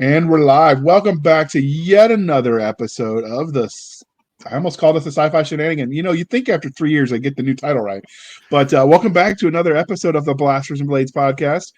And we're live. Welcome back to yet another episode of I almost called us the Sci-Fi Shenanigan. You'd think after 3 years I'd get the new title right. But welcome back to another episode of the Blasters and Blades podcast.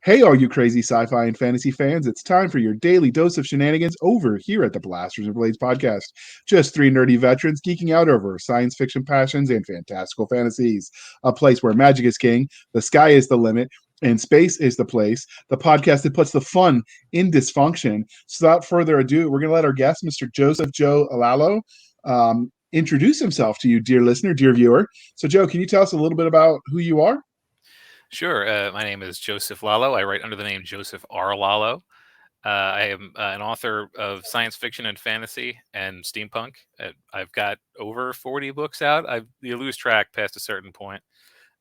Hey, all you crazy sci-fi and fantasy fans, it's time for your daily dose of shenanigans over here at the Blasters and Blades podcast. Just three nerdy veterans geeking out over science fiction passions and fantastical fantasies. A place where magic is king, the sky is the limit, and space is the place. The podcast that puts the fun in dysfunction. So without further ado, we're going to let our guest, Mr. Joseph Joe Lallo, introduce himself to you, dear listener, dear viewer. So, Joe, can you tell us a little bit about who you are? Sure. My name is Joseph Lallo. I write under the name Joseph R. Lallo. I am an author of science fiction and fantasy and steampunk. I've got over 40 books out. You lose track past a certain point.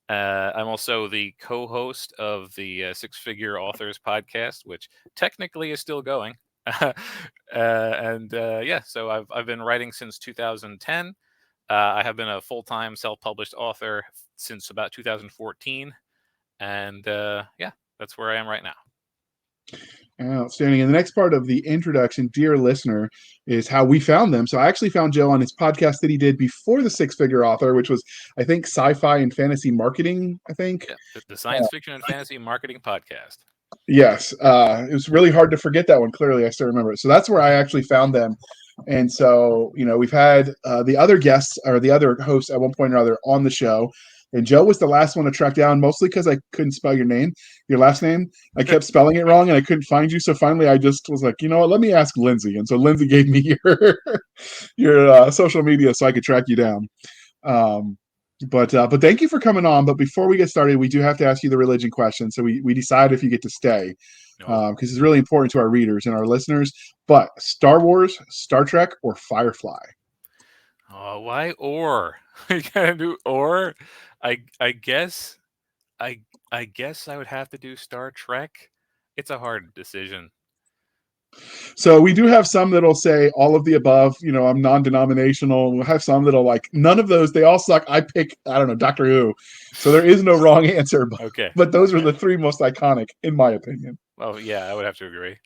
I'm also the co-host of the Six Figure Authors podcast, which technically is still going. So I've been writing since 2010. I have been a full-time self-published author since about 2014. And that's where I am right now. Outstanding. And the next part of the introduction, dear listener, is how we found them. So I actually found Joe on his podcast that he did before the Six Figure Author, which was, I think, Sci-Fi and Fantasy Marketing, I think. Yeah, the Science Fiction and Fantasy Marketing Podcast. Yes. It was really hard to forget that one. Clearly, I still remember it. So that's where I actually found them. And so, we've had the other guests or the other hosts at one point or other on the show. And Joe was the last one to track down, mostly because I couldn't spell your last name. I kept spelling it wrong and I couldn't find you. So finally, I just was like, you know what? Let me ask Lindsay. And so Lindsay gave me your social media so I could track you down. But thank you for coming on. But before we get started, we do have to ask you the religion question. So we decide if you get to stay because it's really important to our readers and our listeners. But Star Wars, Star Trek, or Firefly? Oh, why or? You gotta do or? I guess I guess I would have to do Star Trek. It's a hard decision. So we do have some that'll say all of the above. I'm non-denominational. We'll have some that'll like none of those. They all suck. I pick, I don't know, Doctor Who. So there is no wrong answer. Okay. But those are the three most iconic, in my opinion. Well, yeah, I would have to agree.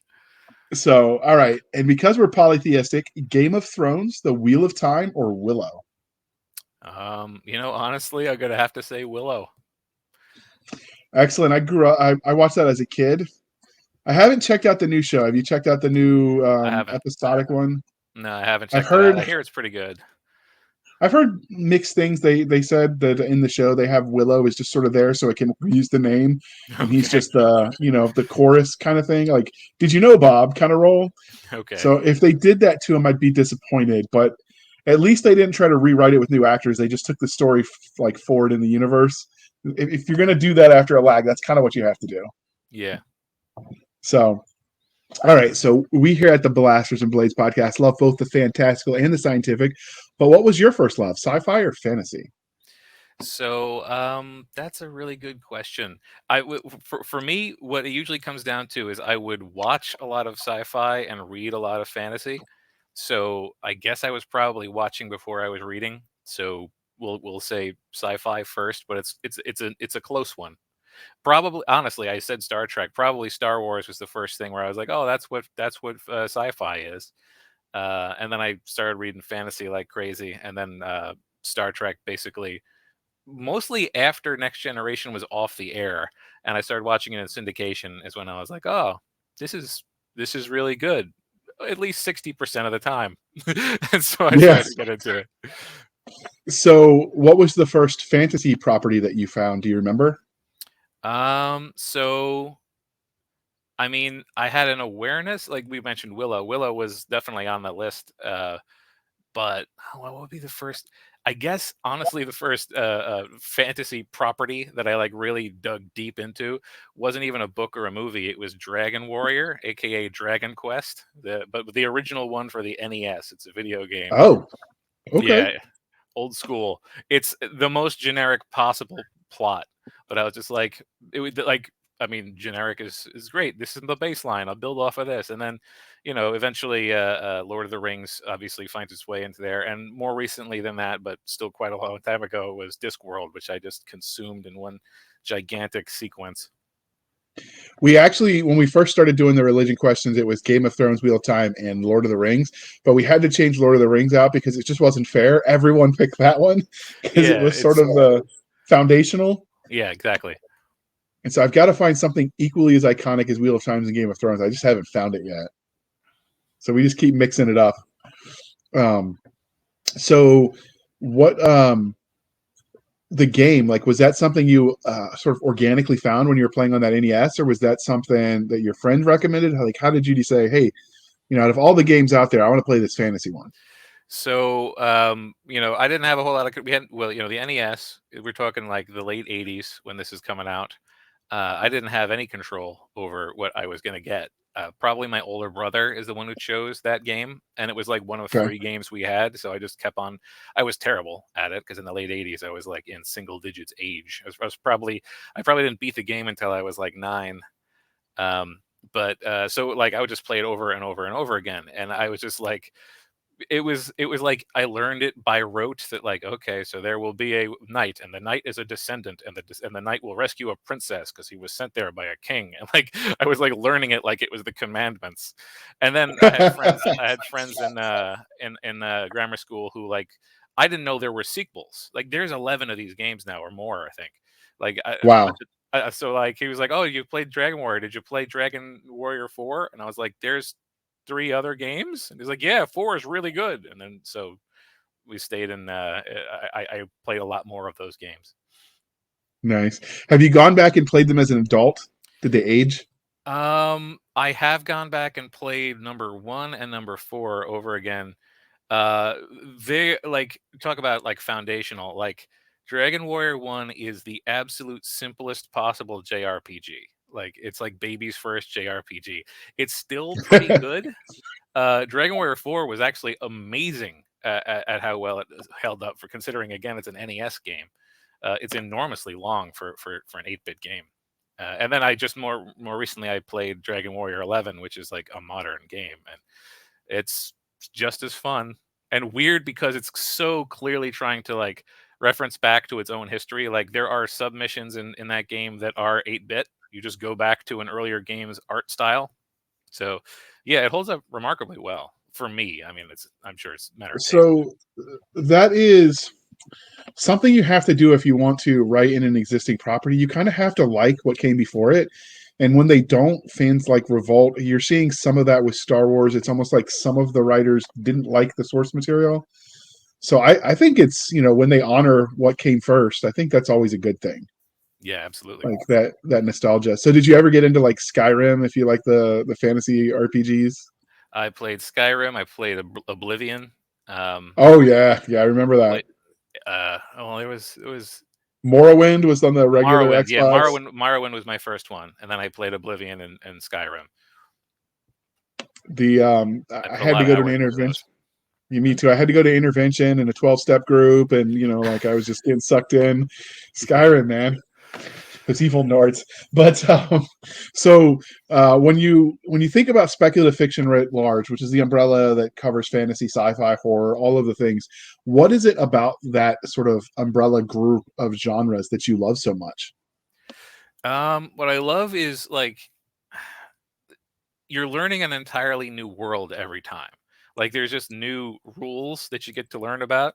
So, all right. And because we're polytheistic, Game of Thrones, The Wheel of Time, or Willow? Honestly, I'm gonna have to say Willow. Excellent. I grew up, I watched that as a kid. I haven't checked out the new show. Have you checked out the new episodic one? No, I haven't checked it out. I hear it's pretty good. I've heard mixed things. They said that in the show they have Willow is just sort of there so it can use the name, and he's just the chorus kind of thing. Like, did you know Bob kind of role? Okay. So if they did that to him, I'd be disappointed. But at least they didn't try to rewrite it with new actors. They just took the story forward in the universe. If you're gonna do that after a lag, that's kind of what you have to do. Yeah. So. All right, so we here at the Blasters and Blades podcast love both the fantastical and the scientific, but what was your first love, sci-fi or fantasy? So that's a really good question. For me, what it usually comes down to is I would watch a lot of sci-fi and read a lot of fantasy. So I guess I was probably watching before I was reading. So we'll say sci-fi first, but it's a close one. Probably, honestly, I said Star Trek. Probably Star Wars was the first thing where I was like, oh, that's what sci-fi is. And then I started reading fantasy like crazy, and then Star Trek basically mostly after Next Generation was off the air and I started watching it in syndication is when I was like, oh, this is really good. At least 60% of the time. And so I started to get into it. So what was the first fantasy property that you found? Do you remember? So I mean, I had an awareness, like we mentioned Willow. Willow was definitely on the list. But what would be the first? I guess honestly, the first fantasy property that I like really dug deep into wasn't even a book or a movie. It was Dragon Warrior, aka Dragon Quest, but the original one for the NES. It's a video game. Oh, okay. Yeah, old school. It's the most generic possible plot, but I was just like, it would like. I mean, generic is great. This is the baseline. I'll build off of this, and then, eventually, Lord of the Rings obviously finds its way into there. And more recently than that, but still quite a long time ago, was Discworld, which I just consumed in one gigantic sequence. We actually, when we first started doing the religion questions, it was Game of Thrones, Wheel of Time, and Lord of the Rings. But we had to change Lord of the Rings out because it just wasn't fair. Everyone picked that one because it Yeah, was sort of the foundational. yeah, exactly. And so I've got to find something equally as iconic as Wheel of Time and Game of Thrones. I just haven't found it yet. So we just keep mixing it up. Um, so what the game, like, was that something you sort of organically found when you were playing on that NES, or was that something that your friend recommended? Like, how did you say, hey, out of all the games out there, I want to play this fantasy one? So, I didn't have a whole lot of. We had, well, the NES. We're talking like the late '80s when this is coming out. I didn't have any control over what I was going to get. Probably my older brother is the one who chose that game, and it was like one of Okay. three games we had. So I just kept on. I was terrible at it because in the late '80s I was like in single digits age. I probably didn't beat the game until I was like 9. But so like I would just play it over and over and over again, and I was just like, it was like I learned it by rote that, like, okay, so there will be a knight, and the knight is a descendant, and the knight will rescue a princess because he was sent there by a king. And like I was like learning it like it was the commandments. And then I had friends in grammar school who, like, I didn't know there were sequels. Like, there's 11 of these games now or more, I think. Like, Wow. so like he was like, "Oh, you played Dragon Warrior? Did you play Dragon Warrior 4?" And I was like, "There's 3 other games?" And he's like, "Yeah, 4 is really good." And then so we stayed in. I played a lot more of those games. Nice. Have you gone back and played them as an adult? Did they age? I have gone back and played number 1 and number 4 over again. They, like, talk about like foundational. Like, Dragon Warrior 1 is the absolute simplest possible JRPG. Like, it's like baby's first JRPG. It's still pretty good. Dragon Warrior 4 was actually amazing at how well it held up, for considering, again, it's an NES game. It's enormously long for an 8-bit game. And then I just more recently I played Dragon Warrior 11, which is like a modern game, and it's just as fun and weird because it's so clearly trying to, like, reference back to its own history. Like, there are submissions in that game that are 8-bit. You just go back to an earlier game's art style. So, yeah, it holds up remarkably well for me. I mean, I'm sure it's a matter of taste. So that is something you have to do if you want to write in an existing property. You kind of have to like what came before it. And when they don't, fans like revolt. You're seeing some of that with Star Wars. It's almost like some of the writers didn't like the source material. So I think it's, when they honor what came first, I think that's always a good thing. Yeah, absolutely. Like that nostalgia. So did you ever get into like Skyrim, if you like the fantasy RPGs? I played Skyrim. I played Oblivion. Oh yeah, yeah, I remember that. Play, well, it was Morrowind was on the regular Morrowind. Yeah, Xbox. Morrowind was my first one, and then I played Oblivion and Skyrim. The I I put a had to lot of go to an hours into intervention. those. Me Hmm? too. I had to go to intervention in a 12-step group, and like I was just getting sucked in. Skyrim, man, those evil Nords. But so when you think about speculative fiction writ large, which is the umbrella that covers fantasy, sci-fi, horror, all of the things, what is it about that sort of umbrella group of genres that you love so much? What I love is, like, you're learning an entirely new world every time. Like, there's just new rules that you get to learn about.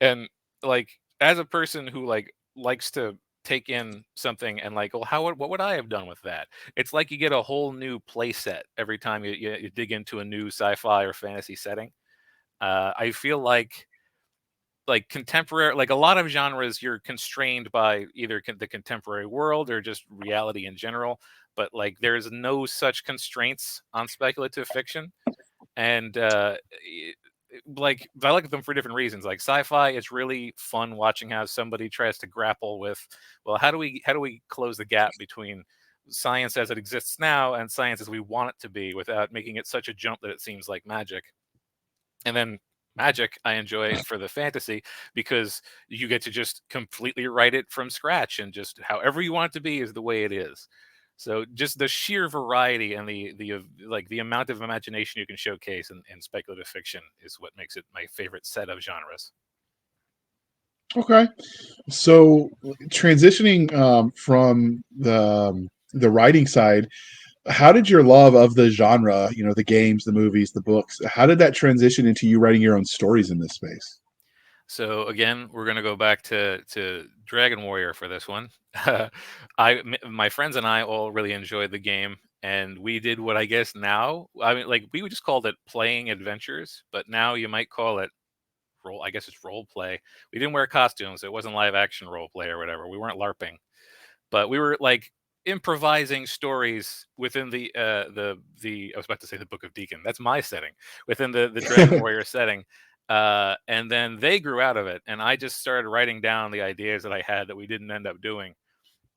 And, like, as a person who, like, likes to take in something and, like, well, what would I have done with that? It's like you get a whole new play set every time you dig into a new sci-fi or fantasy setting. I feel like contemporary, like, a lot of genres, you're constrained by either the contemporary world or just reality in general. But, like, there's no such constraints on speculative fiction. And like, I like them for different reasons. Like, sci-fi is really fun watching how somebody tries to grapple with, well, how do we close the gap between science as it exists now and science as we want it to be without making it such a jump that it seems like magic. And then magic, I enjoy for the fantasy, because you get to just completely write it from scratch, and just however you want it to be is the way it is. So just the sheer variety and like the amount of imagination you can showcase in speculative fiction is what makes it my favorite set of genres. Okay. So transitioning from the the writing side, how did your love of the genre, the games, the movies, the books, how did that transition into you writing your own stories in this space? So again, we're gonna go back to Dragon Warrior for this one. My friends and I all really enjoyed the game, and we did what I guess now. I mean, like we would just called it playing adventures, but now you might call it role. I guess it's role play. We didn't wear costumes. It wasn't live action role play or whatever. We weren't LARPing, but we were like improvising stories within the I was about to say the Book of Deacon. That's my setting within the Dragon Warrior setting. And then they grew out of it, and I just started writing down the ideas that I had that we didn't end up doing.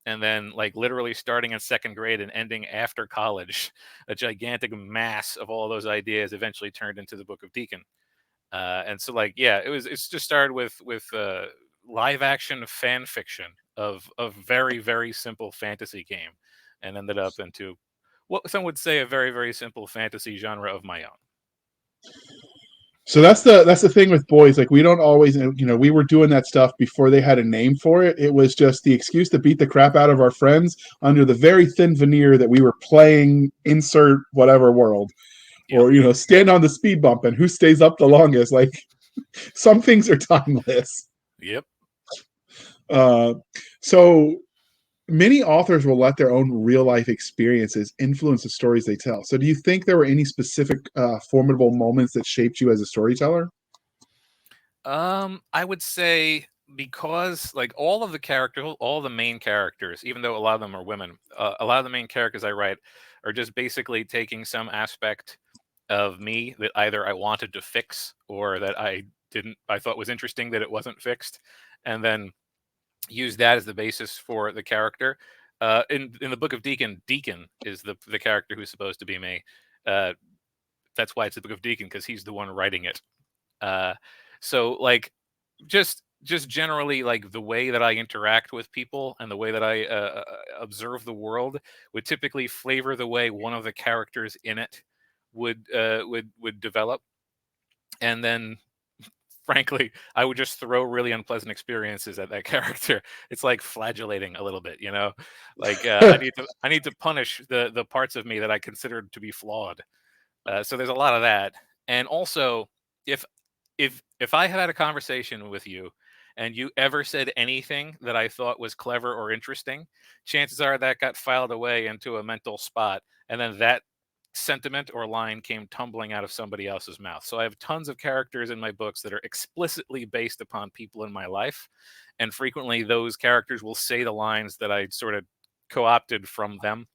And then, like literally starting in second grade and ending after college, a gigantic mass of all those ideas eventually turned into the Book of Deacon. And so, like, yeah, it's just started with live action fan fiction of a very very simple fantasy game, and ended up into what some would say a very very simple fantasy genre of my own. So that's the thing with boys. Like we don't always, we were doing that stuff before they had a name for it. It was just the excuse to beat the crap out of our friends under the very thin veneer that we were playing insert whatever world, Yep. or stand on the speed bump and who stays up the longest. Like some things are timeless. Yep. Uh, so many authors will let their own real life experiences influence the stories they tell. So, do you think there were any specific formidable moments that shaped you as a storyteller? I would say because like all of the characters, all the main characters, even though a lot of them are women, a lot of the main characters I write are just basically taking some aspect of me that either I wanted to fix or that I didn't, I thought was interesting that it wasn't fixed, and then use that as the basis for the character. In the Book of Deacon, Deacon is the character who's supposed to be me. Uh, that's why it's the Book of Deacon, because he's the one writing it. Uh, so like just generally like the way that I interact with people and the way that I observe the world would typically flavor the way one of the characters in it would develop, and then frankly I would just throw really unpleasant experiences at that character. It's like flagellating a little bit, you know, like I need to punish the parts of me that I considered to be flawed. So there's a lot of that, and also if if I had had a conversation with you and you ever said anything that I thought was clever or interesting, chances are that got filed away into a mental spot, and then that sentiment or line came tumbling out of somebody else's mouth. So I have tons of characters in my books that are explicitly based upon people in my life, and frequently those characters will say the lines that I sort of co-opted from them.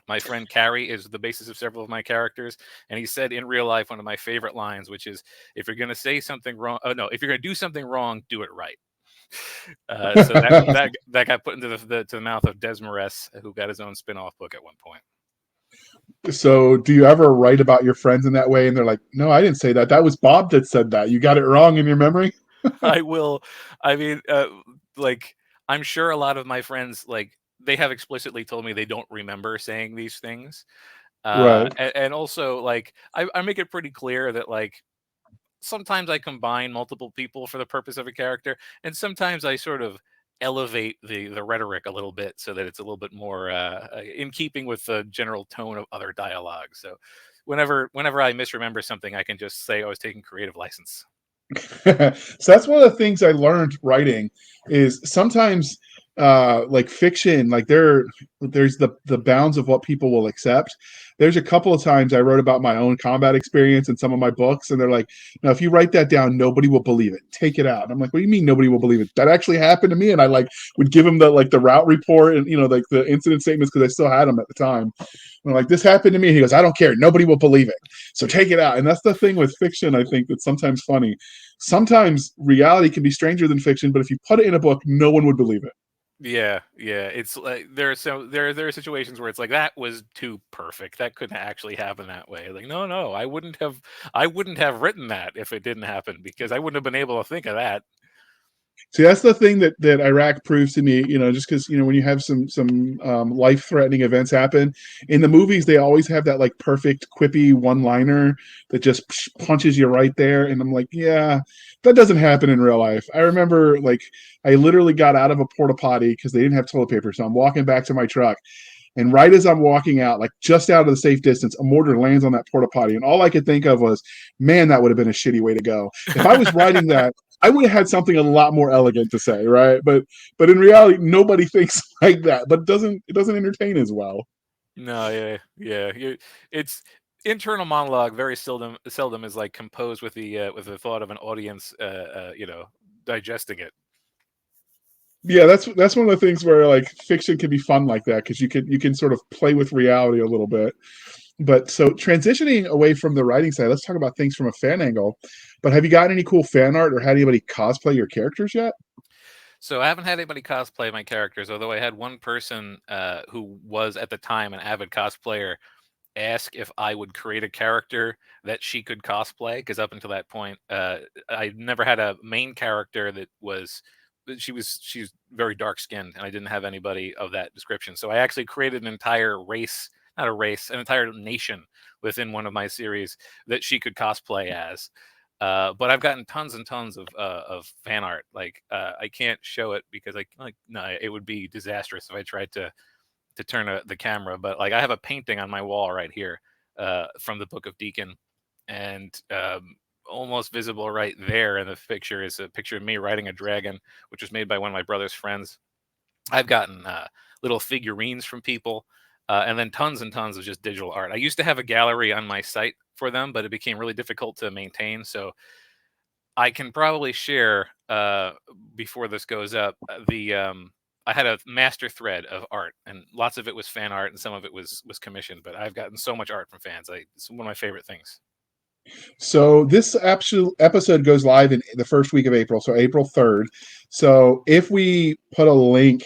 My friend Carrie is the basis of several of my characters, and he said in real life one of my favorite lines, which is, "If you're going to say something wrong, oh no, if you're going to do something wrong, do it right." So that got put into the mouth of Desmarais, who got his own spin-off book at one point. So, do you ever write about your friends in that way, and they're like, "No, I didn't say that. That was Bob that said that. You got it wrong in your memory." I will. I mean, like I'm sure a lot of my friends like they have explicitly told me they don't remember saying these things. Right. And also like I make it pretty clear that like sometimes I combine multiple people for the purpose of a character, and sometimes I sort of elevate the rhetoric a little bit so that it's a little bit more in keeping with the general tone of other dialogue. So whenever I misremember something, I can just say I was taking creative license. So that's one of the things I learned writing is sometimes like fiction, like there's the bounds of what people will accept. There's a couple of times I wrote about my own combat experience in some of my books, and they're like, "No, if you write that down, nobody will believe it. Take it out." And I'm like, "What do you mean nobody will believe it? That actually happened to me." And I like would give them the route report and like the incident statements because I still had them at the time. And I'm like, "This happened to me." He goes, "I don't care. Nobody will believe it. So take it out." And that's the thing with fiction. I think that's sometimes funny. Sometimes reality can be stranger than fiction, but if you put it in a book, no one would believe it. Yeah, yeah. It's like there are situations where it's like that was too perfect. That couldn't actually happen that way. Like no, I wouldn't have written that if it didn't happen because I wouldn't have been able to think of that. See, that's the thing that Iraq proves to me. Just because when you have some life threatening events happen in the movies, they always have that like perfect quippy one liner that just punches you right there. And I'm like, yeah, that doesn't happen in real life. I remember like I literally got out of a porta potty because they didn't have toilet paper, so I'm walking back to my truck. And right as I'm walking out, like just out of the safe distance, a mortar lands on that porta potty. And all I could think of was, man, that would have been a shitty way to go. If I was writing that, I would have had something a lot more elegant to say, right? But in reality, nobody thinks like that. But it doesn't entertain as well. No, yeah, yeah. It's internal monologue. Very seldom is like composed with the thought of an audience, digesting it. Yeah, that's one of the things where like fiction can be fun like that because you can sort of play with reality a little bit. But so transitioning away from the writing side, let's talk about things from a fan angle. But have you got any cool fan art or had anybody cosplay your characters yet? So I haven't had anybody cosplay my characters, although I had one person who was at the time an avid cosplayer ask if I would create a character that she could cosplay. Because up until that point, I never had a main character that was. She's very dark skinned, and I didn't have anybody of that description. So I actually created an entire race, not a race, an entire nation within one of my series that she could cosplay as. But I've gotten tons and tons of fan art. Like I can't show it because no, it would be disastrous if I tried to turn the camera. But like I have a painting on my wall right here from the Book of Deacon, and almost visible right there in the picture is a picture of me riding a dragon, which was made by one of my brother's friends. I've gotten little figurines from people, and then tons and tons of just digital art. I used to have a gallery on my site for them, but it became really difficult to maintain. So I can probably share before this goes up the I had a master thread of art, and lots of it was fan art, and some of it was commissioned. But I've gotten so much art from fans. It's one of my favorite things. So this actual episode goes live in the first week of April, so April 3rd. So if we put a link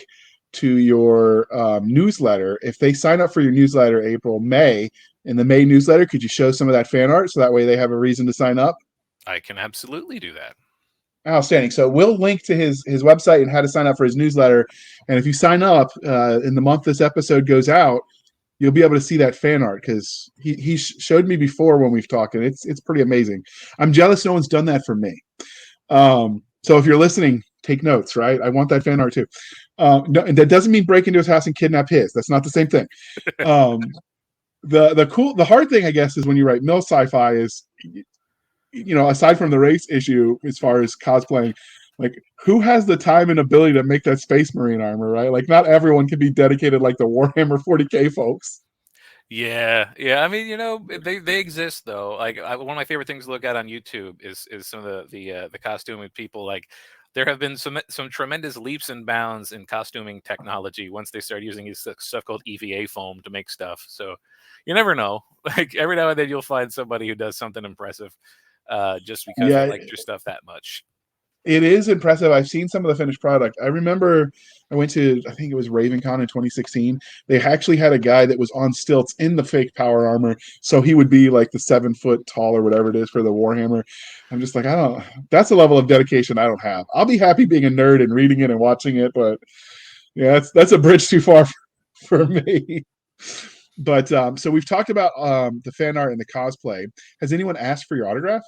to your newsletter, if they sign up for your newsletter May, in the May newsletter, could you show some of that fan art so that way they have a reason to sign up? I can absolutely do that. Outstanding. So we'll link to his website and how to sign up for his newsletter. And if you sign up in the month this episode goes out, you'll be able to see that fan art because he showed me before when we've talked, and it's pretty amazing. I'm jealous no one's done that for me. So if you're listening, take notes, right? I want that fan art too. No, and that doesn't mean break into his house and kidnap his. That's not the same thing. Um, the hard thing, I guess, is when you write mill sci-fi is, aside from the race issue, as far as cosplaying, like who has the time and ability to make that Space Marine armor, right? Like not everyone can be dedicated like the Warhammer 40K folks. Yeah, yeah. I mean, they exist though. Like one of my favorite things to look at on YouTube is some of the costuming people. Like there have been some tremendous leaps and bounds in costuming technology once they start using this stuff called EVA foam to make stuff. So you never know. Like every now and then you'll find somebody who does something impressive, just because they Yeah, like your stuff that much. it is impressive. I've seen some of the finished product. I remember I went to, I think it was RavenCon in 2016. They actually had a guy that was on stilts in the fake power armor. So he would be like the 7 foot tall or whatever it is for the Warhammer. I'm just like, that's a level of dedication I don't have. I'll be happy being a nerd and reading it and watching it. But yeah, that's a bridge too far for me. But so we've talked about the fan art and the cosplay. Has anyone asked for your autograph?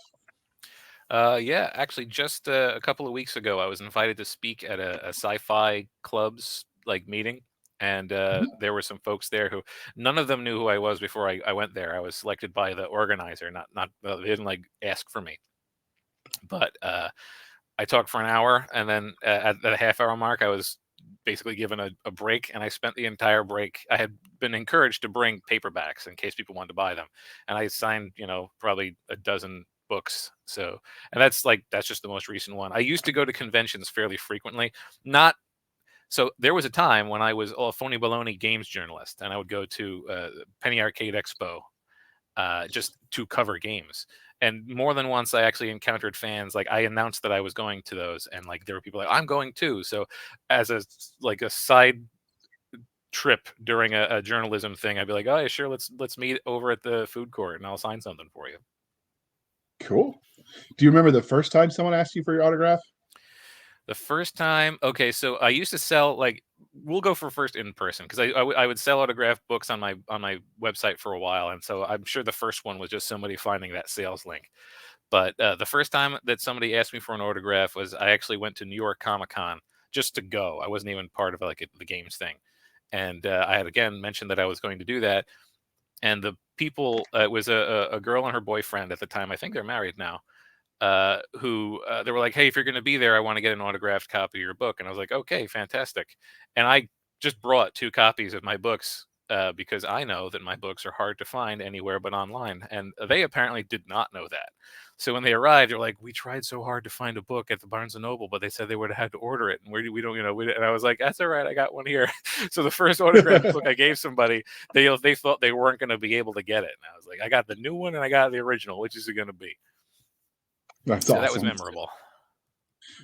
Yeah, actually, just a couple of weeks ago, I was invited to speak at a sci-fi club's like meeting, and there were some folks there who none of them knew who I was before I went there. I was selected by the organizer, not they didn't like ask for me, but I talked for an hour, and then at the half-hour mark, I was basically given a break, and I spent the entire break. I had been encouraged to bring paperbacks in case people wanted to buy them, and I signed, probably a dozen books. So, and that's just the most recent one. I used to go to conventions fairly frequently. Not so there was a time when I was a phony baloney games journalist, and I would go to Penny Arcade Expo just to cover games. And more than once, I actually encountered fans. Like I announced that I was going to those, and like there were people like, "I'm going too." So, as a side trip during a journalism thing, I'd be like, "Oh yeah, sure, let's meet over at the food court, and I'll sign something for you." Cool. Do you remember the first time someone asked you for your autograph? The first time, okay, so I used to sell like we'll go for first in person because I would sell autographed books on my website for a while, and so I'm sure the first one was just somebody finding that sales link. But the first time that somebody asked me for an autograph was I actually went to New York Comic Con just to go. I wasn't even part of like the games thing, And I had again mentioned that I was going to do that, and the people, it was a girl and her boyfriend at the time. I think they're married now. Who they were like, "Hey, if you're going to be there, I want to get an autographed copy of your book." And I was like, "Okay, fantastic." And I just brought 2 copies of my books because I know that my books are hard to find anywhere but online, and they apparently did not know that. So when they arrived, they're like, "We tried so hard to find a book at the Barnes and Noble, but they said they would have had to order it, and we don't, And I was like, "That's all right, I got one here." So the first autographed book I gave somebody, they thought they weren't going to be able to get it, and I was like, "I got the new one and I got the original. Which is it going to be?" That's So that was awesome. memorable.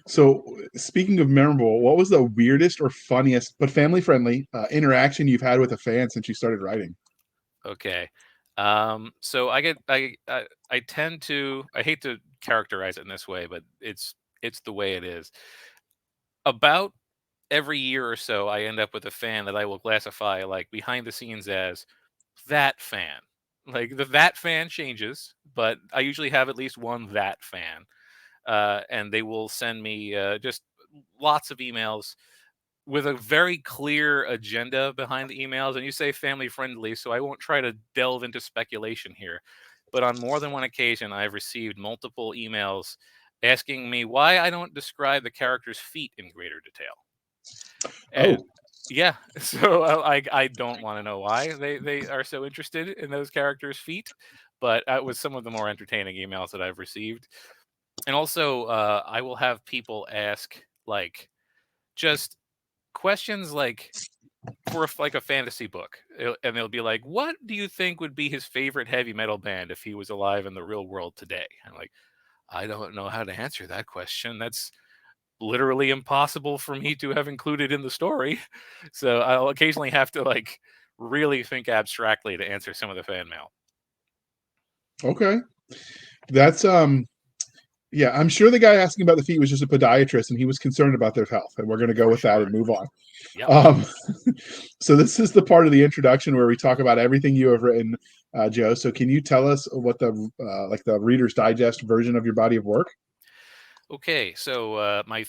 So, speaking of memorable, what was the weirdest or funniest, but family friendly, interaction you've had with a fan since you started writing? Okay. So I tend to, I hate to characterize it in this way, but it's the way it is. About every year or so, I end up with a fan that I will classify like behind the scenes as that fan. Like the that fan changes, but I usually have at least one that fan. And they will send me just lots of emails with a very clear agenda behind the emails. And you say family friendly, so I won't try to delve into speculation here. But on more than one occasion, I've received multiple emails asking me why I don't describe the character's feet in greater detail. And Oh, yeah, so I don't want to know why they are so interested in those characters' feet, but it was some of the more entertaining emails that I've received. And also, I will have people ask like just questions like for like a fantasy book, and they'll be like, "What do you think would be his favorite heavy metal band if he was alive in the real world today?" I'm like, "I don't know how to answer that question. That's literally impossible for me to have included in the story." So I'll occasionally have to like really think abstractly to answer some of the fan mail. okay. That's yeah, I'm sure the guy asking about the feet was just a podiatrist and he was concerned about their health, and we're going to go For with that sure. and move on. Yep. Um, so this is the part of the introduction where we talk about everything you have written, Joe. So can you tell us what the like the Reader's Digest version of your body of work? Okay, so my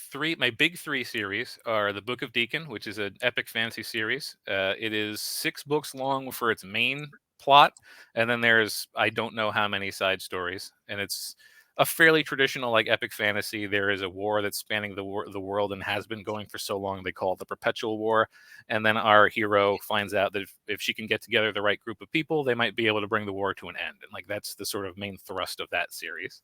big three series are the Book of Deacon, which is an epic fantasy series. It is 6 books long for its main plot, and then there's I don't know how many side stories, and it's a fairly traditional like epic fantasy. There is a war that's spanning the world and has been going for so long they call it the Perpetual War, and then our hero finds out that if she can get together the right group of people, they might be able to bring the war to an end, and like that's the sort of main thrust of that series.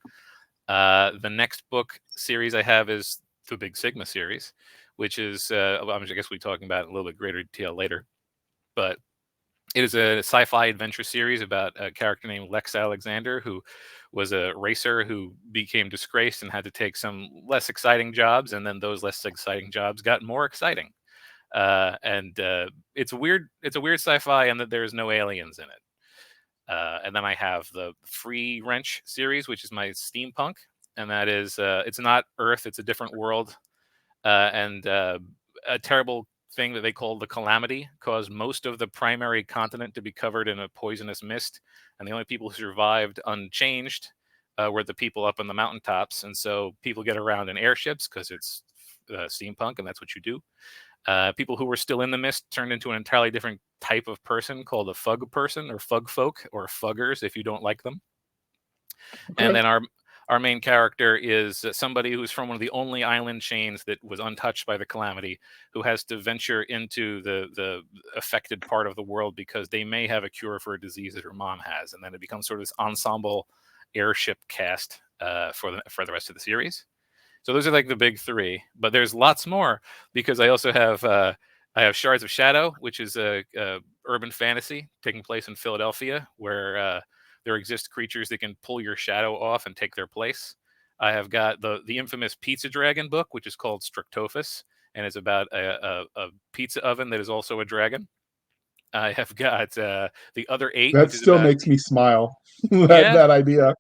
The next book series I have is the Big Sigma series, which is, well, I guess we'll be talking about it in a little bit greater detail later. But it is a sci-fi adventure series about a character named Lex Alexander, who was a racer who became disgraced and had to take some less exciting jobs, and then those less exciting jobs got more exciting. And it's weird. It's a weird sci-fi, and that there's no aliens in it. And then I have the Free Wrench series, which is my steampunk, and that is it's not Earth; it's a different world. And a terrible thing that they call the calamity caused most of the primary continent to be covered in a poisonous mist, and the only people who survived unchanged were the people up on the mountaintops. And so people get around in airships because it's steampunk, and that's what you do. People who were still in the mist turned into an entirely different type of person called a fug person or fug folk or fuggers if you don't like them. And Okay. then our main character is somebody who's from one of the only island chains that was untouched by the calamity, who has to venture into the affected part of the world because they may have a cure for a disease that her mom has, and then it becomes sort of this ensemble airship cast for the rest of the series. So those are like the big three, but there's lots more because I have Shards of Shadow, which is a urban fantasy taking place in Philadelphia, where there exist creatures that can pull your shadow off and take their place. I have got the infamous Pizza Dragon book, which is called Strictophus, and it's about a pizza oven that is also a dragon. I have got the other eight, That which is still about makes me smile. that yeah. that idea.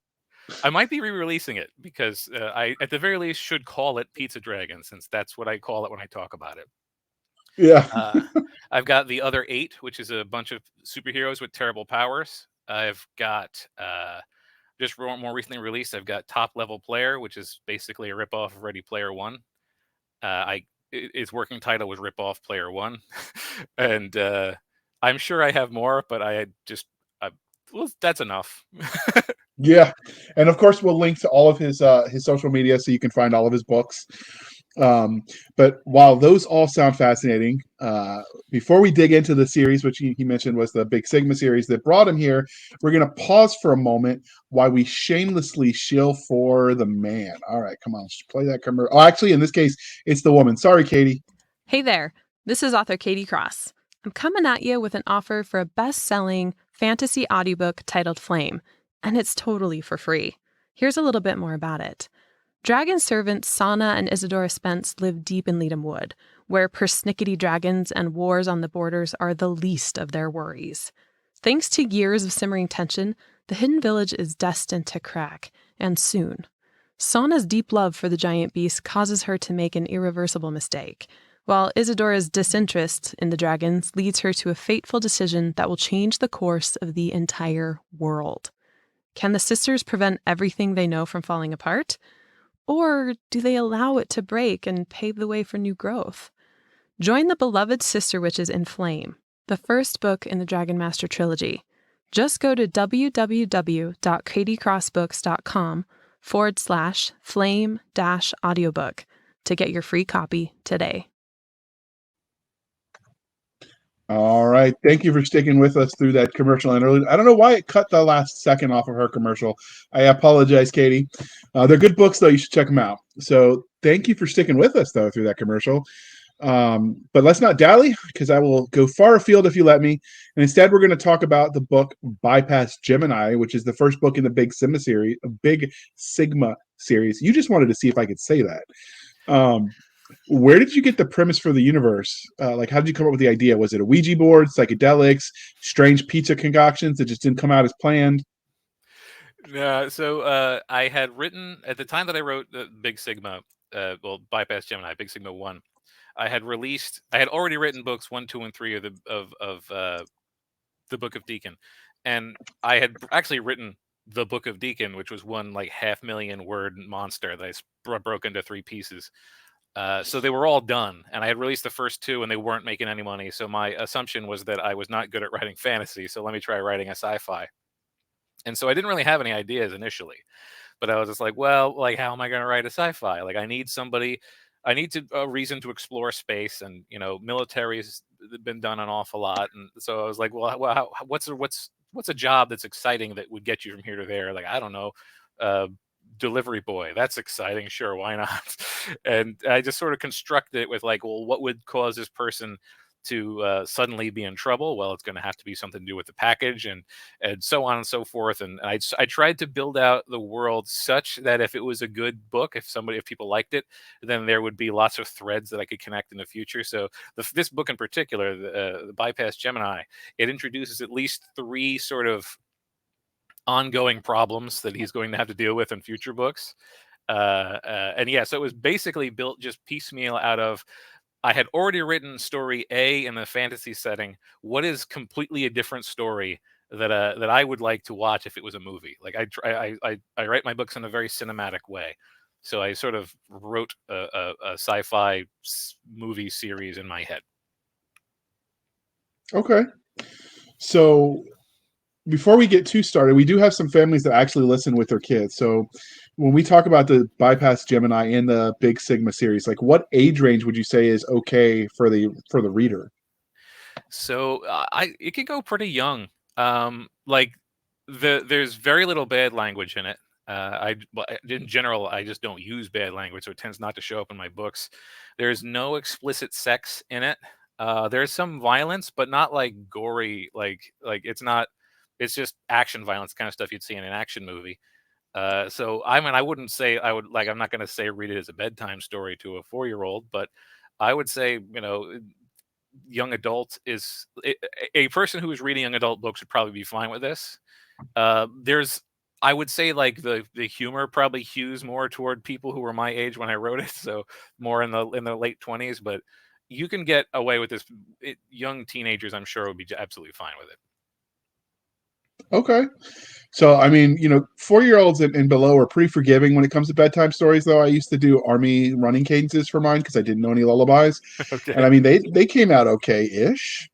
I might be re-releasing it because I, at the very least, should call it Pizza Dragon since that's what I call it when I talk about it. Yeah. Uh, I've got the other eight, which is a bunch of superheroes with terrible powers. I've got just more recently released. I've got Top Level Player, which is basically a ripoff of Ready Player One. I its working title was Rip Off Player One, and I'm sure I have more, but I just well, that's enough. Yeah, and of course we'll link to all of his social media so you can find all of his books. But while those all sound fascinating, before we dig into the series, which he mentioned was the Big Sigma series that brought him here, we're going to pause for a moment while we shamelessly shill for the man. All right, come on, let's play that commercial. Oh, actually, in this case, it's the woman. Sorry, Katie. Hey there, this is author Katie Cross. I'm coming at you with an offer for a best-selling fantasy audiobook titled Flame, and it's totally for free. Here's a little bit more about it. Dragon servants Sana and Isadora Spence live deep in Leadham Wood, where persnickety dragons and wars on the borders are the least of their worries. Thanks to years of simmering tension, the hidden village is destined to crack, and soon. Sana's deep love for the giant beast causes her to make an irreversible mistake, while Isadora's disinterest in the dragons leads her to a fateful decision that will change the course of the entire world. Can the sisters prevent everything they know from falling apart? Or do they allow it to break and pave the way for new growth? Join the beloved sister witches in Flame, the first book in the Dragon Master trilogy. Just go to www.katiecrossbooks.com/flame-audiobook to get your free copy today. All right. Thank you for sticking with us through that commercial interlude. I don't know why it cut the last second off of her commercial. I apologize, Katie. They're good books, though. You should check them out. So thank you for sticking with us, though, through that commercial. But let's not dally, because I will go far afield if you let me. And instead, we're going to talk about the book Bypass Gemini, which is the first book in the Big Sigma series. You just wanted to see if I could say that. Where did you get the premise for the universe? Like, how did you come up with the idea? Was it a Ouija board, psychedelics, strange pizza concoctions that just didn't come out as planned? So I had written at the time that I wrote the Big Sigma, Bypass Gemini, Big Sigma 1. I had already written books 1, 2, and 3 of the Book of Deacon, and I had actually written the Book of Deacon, which was one like 500,000 word monster that I broke into 3 pieces. So they were all done, and I had released the first 2, and they weren't making any money. So my assumption was that I was not good at writing fantasy. So let me try writing a sci-fi. And so I didn't really have any ideas initially, but I was just like, well, like, how am I going to write a sci-fi? Like, I need a reason to explore space, and military's been done an awful lot, and so I was like, well, what's a job that's exciting that would get you from here to there? Like, I don't know, uh, delivery boy. That's exciting. Sure, why not? And I just sort of constructed it with like, well, what would cause this person to suddenly be in trouble? Well, it's going to have to be something to do with the package, and so on and so forth. And I tried to build out the world such that if it was a good book, if people liked it, then there would be lots of threads that I could connect in the future. So this book in particular, the Bypass Gemini, it introduces at least 3 sort of ongoing problems that he's going to have to deal with in future books. And yeah, so it was basically built just piecemeal out of, I had already written story A in a fantasy setting. What is completely a different story that I would like to watch if it was a movie? Like I write my books in a very cinematic way, so I sort of wrote a sci-fi movie series in my head. Okay. So before we get too started, we do have some families that actually listen with their kids. So when we talk about the Bypass Gemini in the Big Sigma series, like what age range would you say is okay for the reader? So it can go pretty young. Like there's very little bad language in it. In general, I just don't use bad language, so it tends not to show up in my books. There's no explicit sex in it. There's some violence, but not like gory. Like it's not. It's just action violence, kind of stuff you'd see in an action movie. So I mean, I wouldn't say I would like. I'm not going to say read it as a bedtime story to a 4-year-old, but I would say, young adult is a person who is reading young adult books would probably be fine with this. There's, I would say, like the humor probably hews more toward people who were my age when I wrote it, so more in the late 20s. But you can get away with this. Young teenagers, I'm sure, would be absolutely fine with it. Okay. So, I mean, 4-year-olds and below are pretty forgiving when it comes to bedtime stories, though. I used to do army running cadences for mine because I didn't know any lullabies. And Okay. I mean, they came out okay-ish.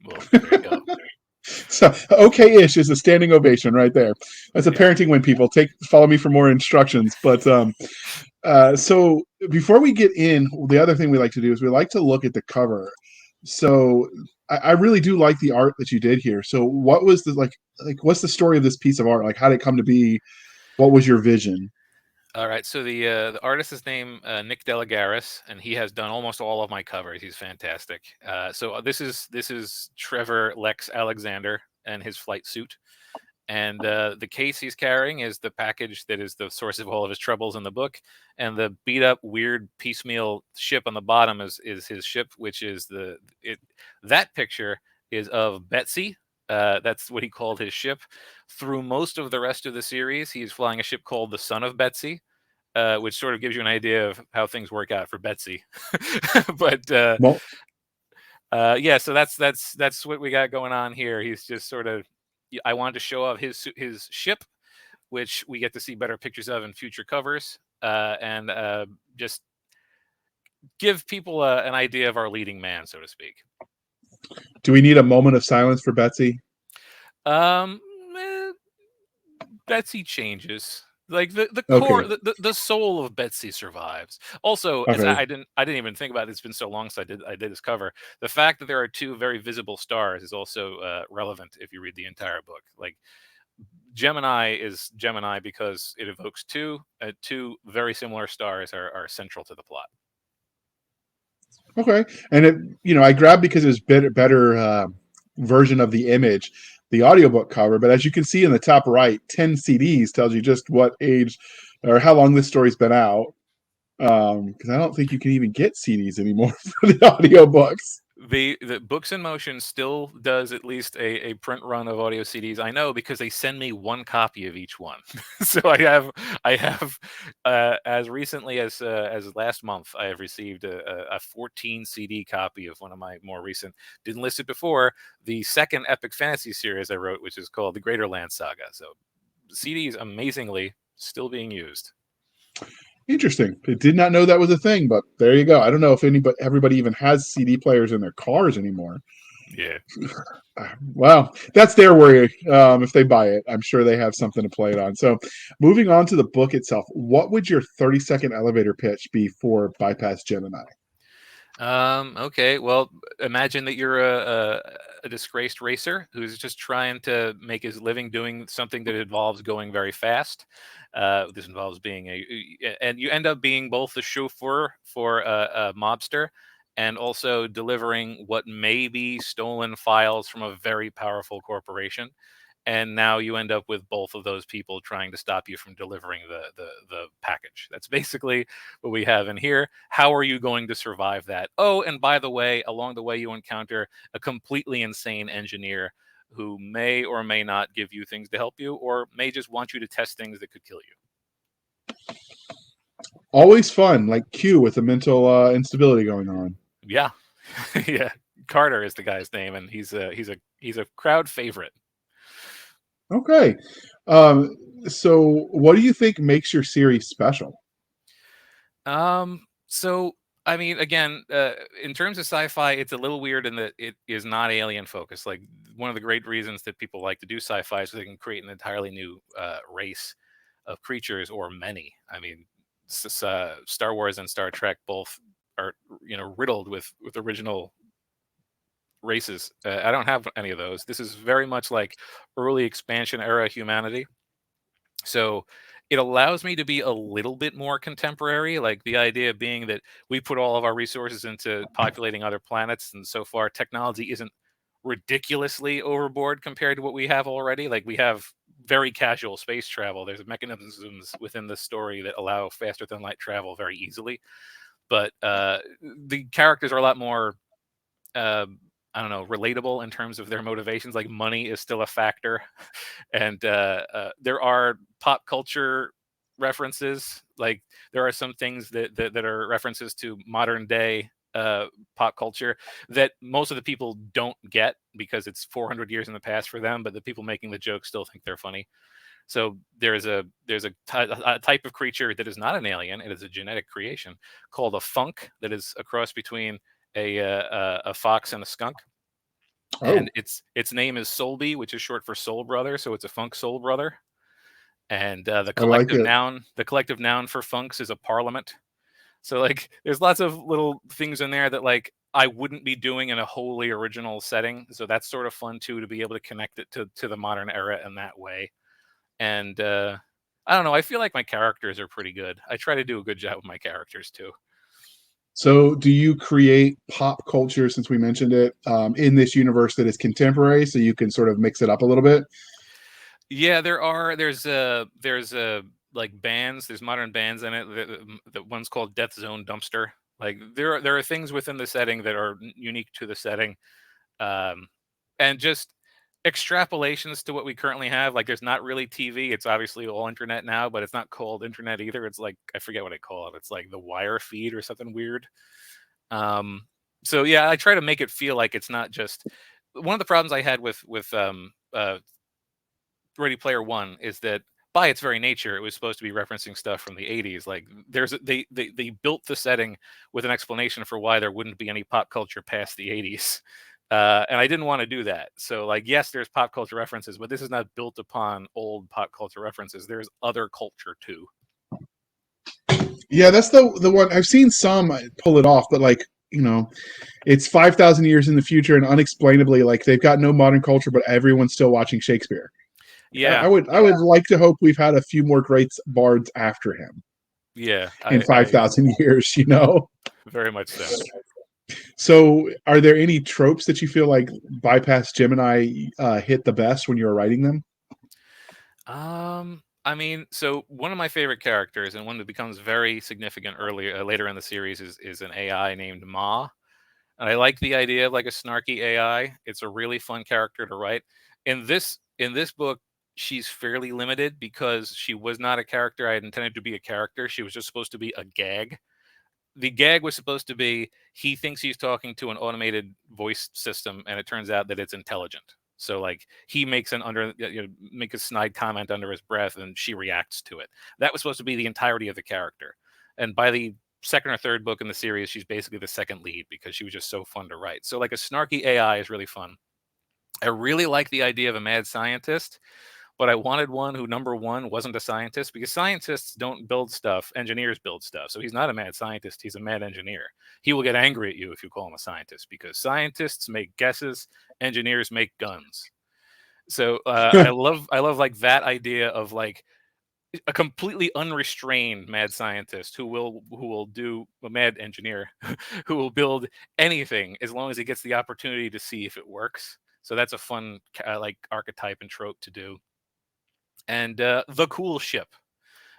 Well, there you go. So, okay-ish is a standing ovation right there. That's a Yeah. parenting win, people. Follow me for more instructions. But so before we get in, the other thing we like to do is we like to look at the cover. So I really do like the art that you did here. So what was the what's the story of this piece of art? Like, how did it come to be? What was your vision? All right. So the artist is named Nick Delagaris, and he has done almost all of my covers. He's fantastic. So this is Trevor Lex Alexander and his flight suit. And the case he's carrying is the package that is the source of all of his troubles in the book. And the beat up, weird, piecemeal ship on the bottom is his ship, which is that picture is of Betsy. That's what he called his ship. Through most of the rest of the series, he's flying a ship called the Son of Betsy, which sort of gives you an idea of how things work out for Betsy. But Well, yeah, so that's what we got going on here. He's just sort of. I wanted to show off his ship, which we get to see better pictures of in future covers, and just give people an idea of our leading man, so to speak. do we need a moment of silence for Betsy? Um, eh, Betsy changes. Like the Okay. core, the soul of Betsy survives. Also, as Okay. I didn't even think about it. It's been so long since I did this cover. The fact that there are two very visible stars is also relevant if you read the entire book. Like Gemini is Gemini because it evokes two very similar stars are central to the plot. Okay. And I grabbed because it was better version of the image, the audiobook cover. But as you can see in the top right, 10 CDs tells you just what age or how long this story's been out. Because I don't think you can even get CDs anymore for the audiobooks. The Books in Motion still does at least a print run of audio CDs. I know because they send me one copy of each one. So I have as recently as last month I have received a 14 CD copy of one of my more recent, didn't list it before, the second epic fantasy series I wrote, which is called the Greater Land Saga. So CDs amazingly still being used. Interesting. I did not know that was a thing, but there you go. I don't know if everybody even has CD players in their cars anymore. Yeah. Well, that's their worry. If they buy it, I'm sure they have something to play it on. So, moving on to the book itself, what would your 30-second elevator pitch be for Bypass Gemini? Okay. Well, imagine that you're a disgraced racer who's just trying to make his living doing something that involves going very fast. This involves being and you end up being both the chauffeur for a mobster and also delivering what may be stolen files from a very powerful corporation. And now you end up with both of those people trying to stop you from delivering the package. That's basically what we have in here. How are you going to survive that? Oh, and by the way, along the way you encounter a completely insane engineer who may or may not give you things to help you, or may just want you to test things that could kill you. Always fun, like Q with the mental instability going on. Yeah. Yeah. Carter is the guy's name, and he's a crowd favorite. Okay. So what do you think makes your series special? So I mean, again, in terms of sci-fi, it's a little weird in that it is not alien focused. Like one of the great reasons that people like to do sci-fi is so they can create an entirely new race of creatures, or many. I mean, Star Wars and Star Trek both are riddled with original races. I don't have any of those. This is very much like early expansion era humanity. So it allows me to be a little bit more contemporary, like the idea being that we put all of our resources into populating other planets, and so far technology isn't ridiculously overboard compared to what we have already. Like we have very casual space travel. There's mechanisms within the story that allow faster than light travel very easily, but the characters are a lot more uh, I don't know, relatable in terms of their motivations. Like money is still a factor, and there are pop culture references. Like there are some things that are references to modern day pop culture that most of the people don't get because it's 400 years in the past for them, but the people making the jokes still think they're funny. So there's a type of creature that is not an alien; it is a genetic creation called a funk that is a cross between a fox and a skunk. Oh, And its name is Soulby, which is short for soul brother. So it's a funk soul brother. And I like it. the collective noun for funks is a parliament. So like, there's lots of little things in there that like I wouldn't be doing in a wholly original setting. So that's sort of fun too, to be able to connect it to the modern era in that way. And I don't know. I feel like my characters are pretty good. I try to do a good job with my characters too. So, do you create pop culture, since we mentioned it, in this universe that is contemporary, so you can sort of mix it up a little bit? Yeah, there's like bands. There's modern bands in it. The one's called Death Zone Dumpster. Like there are things within the setting that are unique to the setting, um, and just extrapolations to what we currently have. Like there's not really TV. It's obviously all internet now, but it's not called internet either. It's like, I forget what I call it. It's like the wire feed or something weird. Um, so yeah, I try to make it feel like it's not just one of the problems I had with Ready Player One is that by its very nature, it was supposed to be referencing stuff from the 80s. Like they built the setting with an explanation for why there wouldn't be any pop culture past the 80s. And I didn't want to do that. So like, yes, there's pop culture references, but this is not built upon old pop culture references. There's other culture too. Yeah, that's the one I've seen some pull it off, but like, it's 5,000 years in the future, and unexplainably, like they've got no modern culture, but everyone's still watching Shakespeare. I Yeah. would I would like to hope we've had a few more great bards after him Yeah. in I 5,000 years. very much so. So, are there any tropes that you feel like Bypass Gemini hit the best when you were writing them? I mean, so one of my favorite characters and one that becomes very significant later in the series is an AI named Ma. And I like the idea of like a snarky AI. It's a really fun character to write. In this book, she's fairly limited because she was not a character I had intended to be a character. She was just supposed to be a gag. The gag was supposed to be he thinks he's talking to an automated voice system, and it turns out that it's intelligent. So like he makes make a snide comment under his breath, and she reacts to it. That was supposed to be the entirety of the character. And by the second or third book in the series, she's basically the second lead because she was just so fun to write. So like a snarky AI is really fun. I really like the idea of a mad scientist, but I wanted one who, number one, wasn't a scientist, because scientists don't build stuff, engineers build stuff. So he's not a mad scientist, he's a mad engineer. He will get angry at you if you call him a scientist, because scientists make guesses, engineers make guns. So I love like that idea of like a completely unrestrained mad scientist who will do a mad engineer who will build anything as long as he gets the opportunity to see if it works. So that's a fun like archetype and trope to do. And the cool ship,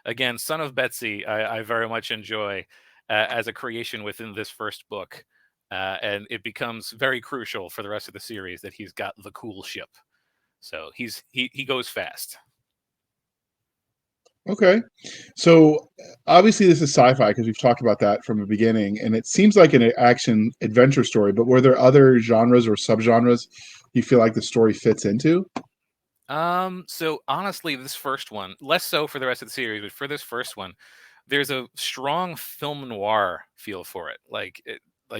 again, son of Betsy, I very much enjoy as a creation within this first book. And it becomes very crucial for the rest of the series that he's got the cool ship. So he goes fast. Okay. So, obviously, this is sci-fi because we've talked about that from the beginning, and it seems like an action adventure story. But were there other genres or subgenres you feel like the story fits into? So honestly, this first one, less so for the rest of the series, but for this first one, there's a strong film noir feel for it. Like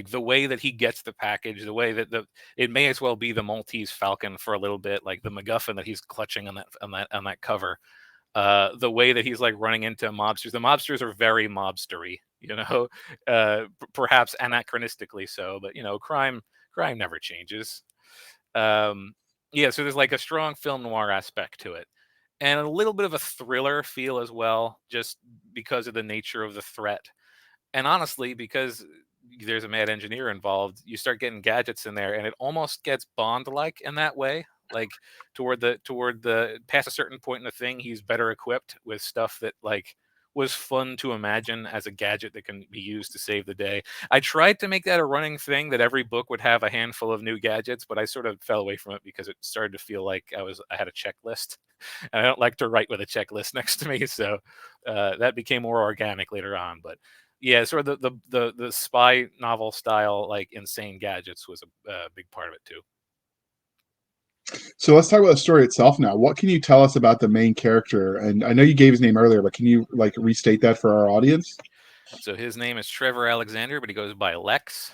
the way that he gets the package, the way that it may as well be the Maltese Falcon for a little bit, like the MacGuffin that he's clutching on that cover. The way that he's like running into mobsters. The mobsters are very mobstery, perhaps anachronistically so, but crime never changes. Um, yeah, so there's like a strong film noir aspect to it, and a little bit of a thriller feel as well, just because of the nature of the threat. And honestly, because there's a mad engineer involved, you start getting gadgets in there, and it almost gets Bond-like in that way. Like toward the past a certain point in the thing, he's better equipped with stuff that like was fun to imagine as a gadget that can be used to save the day. I tried to make that a running thing that every book would have a handful of new gadgets, but I sort of fell away from it because it started to feel like I had a checklist, and I don't like to write with a checklist next to me. So that became more organic later on. But Yeah, sort of the spy novel style, like insane gadgets was a big part of it too. So let's talk about the story itself now. What can you tell us about the main character? And I know you gave his name earlier, but can you like restate that for our audience? So his name is Trevor Alexander, but he goes by Lex.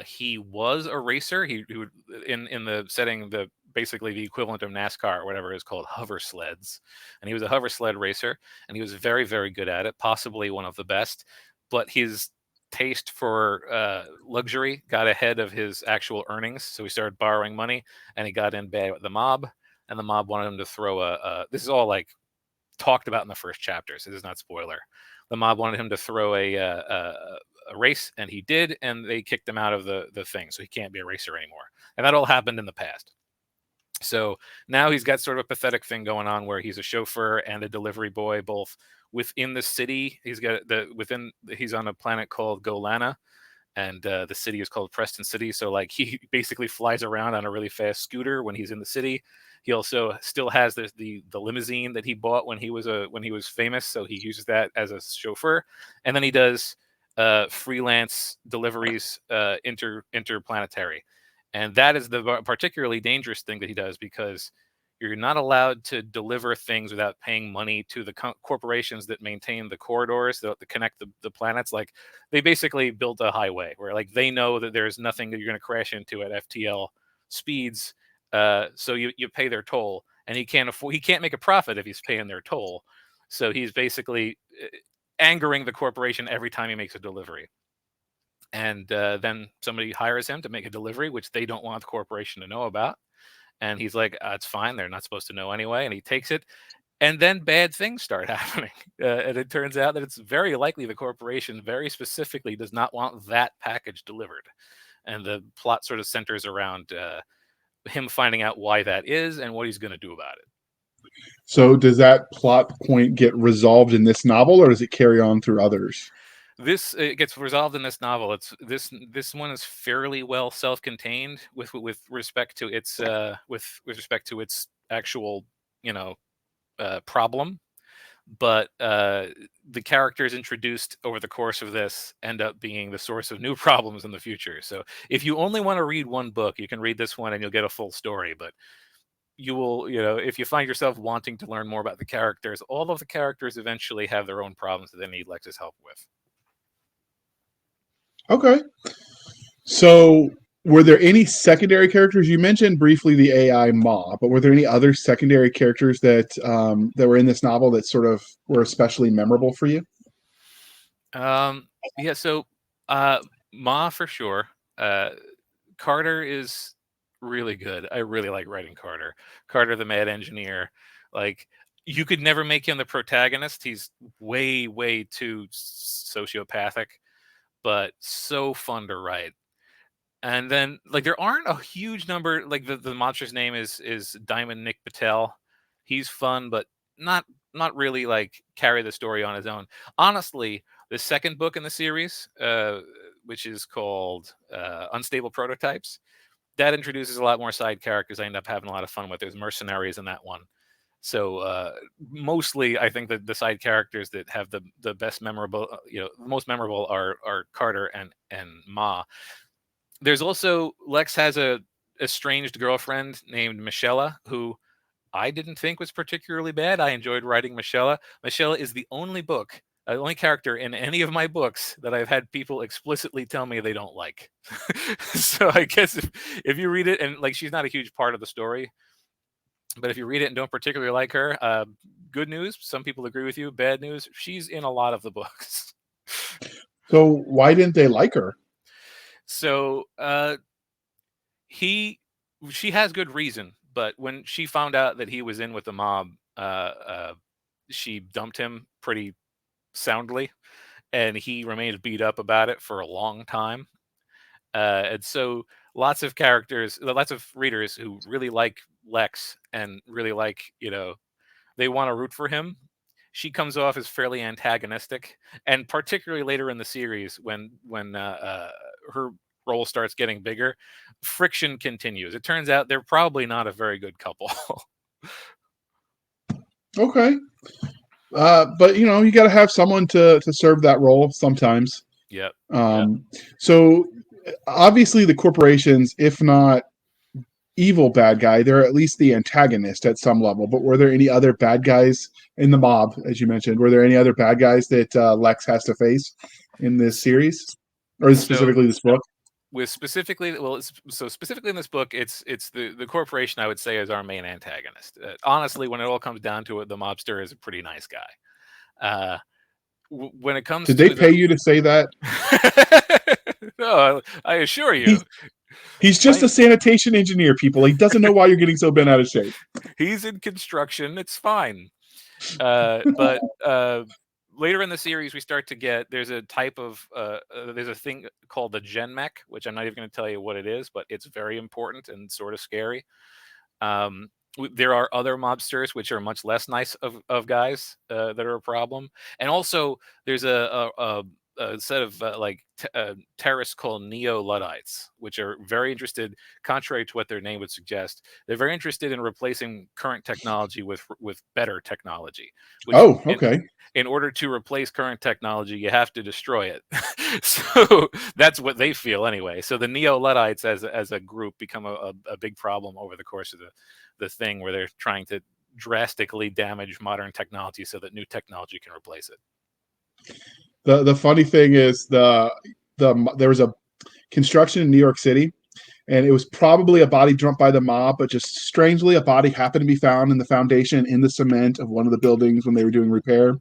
He was a racer. He would in the setting basically the equivalent of NASCAR or whatever is called hover sleds, and he was a hover sled racer, and he was very very good at it, possibly one of the best. But his taste for luxury got ahead of his actual earnings, so he started borrowing money, and he got in bad with the mob, and the mob wanted him to throw this is all like talked about in the first chapter, so this is not spoiler. The mob wanted him to throw a race, and he did, and they kicked him out of the thing, so he can't be a racer anymore. And that all happened in the past. So now he's got sort of a pathetic thing going on where he's a chauffeur and a delivery boy, both within the city. He's on a planet called Golana, and the city is called Preston City. So like he basically flies around on a really fast scooter when he's in the city. He also still has the limousine that he bought when he was famous, so he uses that as a chauffeur, and then he does freelance deliveries interplanetary, and that is the particularly dangerous thing that he does because you're not allowed to deliver things without paying money to the corporations that maintain the corridors that connect the planets. Like they basically built a highway where like they know that there's nothing that you're going to crash into at FTL speeds. So you pay their toll, and he can't make a profit if he's paying their toll. So he's basically angering the corporation every time he makes a delivery. And then somebody hires him to make a delivery, which they don't want the corporation to know about. And he's like, it's fine. They're not supposed to know anyway. And he takes it. And then bad things start happening. And it turns out that it's very likely the corporation very specifically does not want that package delivered. And the plot sort of centers around him finding out why that is and what he's going to do about it. So does that plot point get resolved in this novel, or does it carry on through others? This it gets resolved in this novel. This one is fairly well self-contained with respect to its with respect to its actual problem. But the characters introduced over the course of this end up being the source of new problems in the future. So if you only want to read one book, you can read this one and you'll get a full story. But you will, if you find yourself wanting to learn more about the characters, all of the characters eventually have their own problems that they need Lex's help with. Okay. So were there any secondary characters? You mentioned briefly the AI Ma, but were there any other secondary characters that were in this novel that sort of were especially memorable for you? Yeah, so Ma for sure. Carter is really good. I really like writing Carter. Carter the mad engineer. Like you could never make him the protagonist. He's way, way too sociopathic, but so fun to write. And then like there aren't a huge number. Like the monster's name is Diamond Nick Patel. He's fun, but not really like carry the story on his own. Honestly, the second book in the series, which is called Unstable Prototypes, that introduces a lot more side characters. I end up having a lot of fun with. There's mercenaries in that one. So mostly, I think that the side characters that have the best memorable, the most memorable are Carter and Ma. There's also Lex has a estranged girlfriend named Michelle, who I didn't think was particularly bad. I enjoyed writing Michelle. Michelle is the only only character in any of my books that I've had people explicitly tell me they don't like. So I guess if you read it and like she's not a huge part of the story, but if you read it and don't particularly like her, good news. Some people agree with you. Bad news. She's in a lot of the books. So why didn't they like her? So she has good reason, but when she found out that he was in with the mob, she dumped him pretty soundly, and he remained beat up about it for a long time. And so lots of readers who really like Lex and really like, they want to root for him. She comes off as fairly antagonistic, and particularly later in the series when her role starts getting bigger, friction continues. It turns out they're probably not a very good couple. Okay. But you got to have someone to serve that role sometimes. Yep. So obviously the corporations, if not evil bad guy, they're at least the antagonist at some level. But were there any other bad guys in the mob, as you mentioned? Were there any other bad guys that Lex has to face in this series, or So specifically this book? with specifically, so specifically in this book, it's the corporation, I would say, is our main antagonist. Honestly, when it all comes down to it, the mobster is a pretty nice guy. When it comes Did to they pay you to say that? No, I assure you, He's just a sanitation engineer, people. He doesn't know why you're getting so bent out of shape. He's in construction. It's fine. But later in the series, we start to get, there's a type of there's a thing called the Gen Mech, which I'm not even going to tell you what it is, but it's very important and sort of scary. There are other mobsters which are much less nice of guys that are a problem, and also there's a set of terrorists called neo-Luddites, which are very interested, contrary to what their name would suggest, they're very interested in replacing current technology with better technology. Which, okay. in order to replace current technology, you have to destroy it. So that's what they feel anyway. So the neo-Luddites as a group become a big problem over the course of the thing, where they're trying to drastically damage modern technology so that new technology can replace it. The funny thing is there was a construction in New York City, and it was probably a body dumped by the mob, but just strangely, a body happened to be found in the foundation in the cement of one of the buildings when they were doing repair.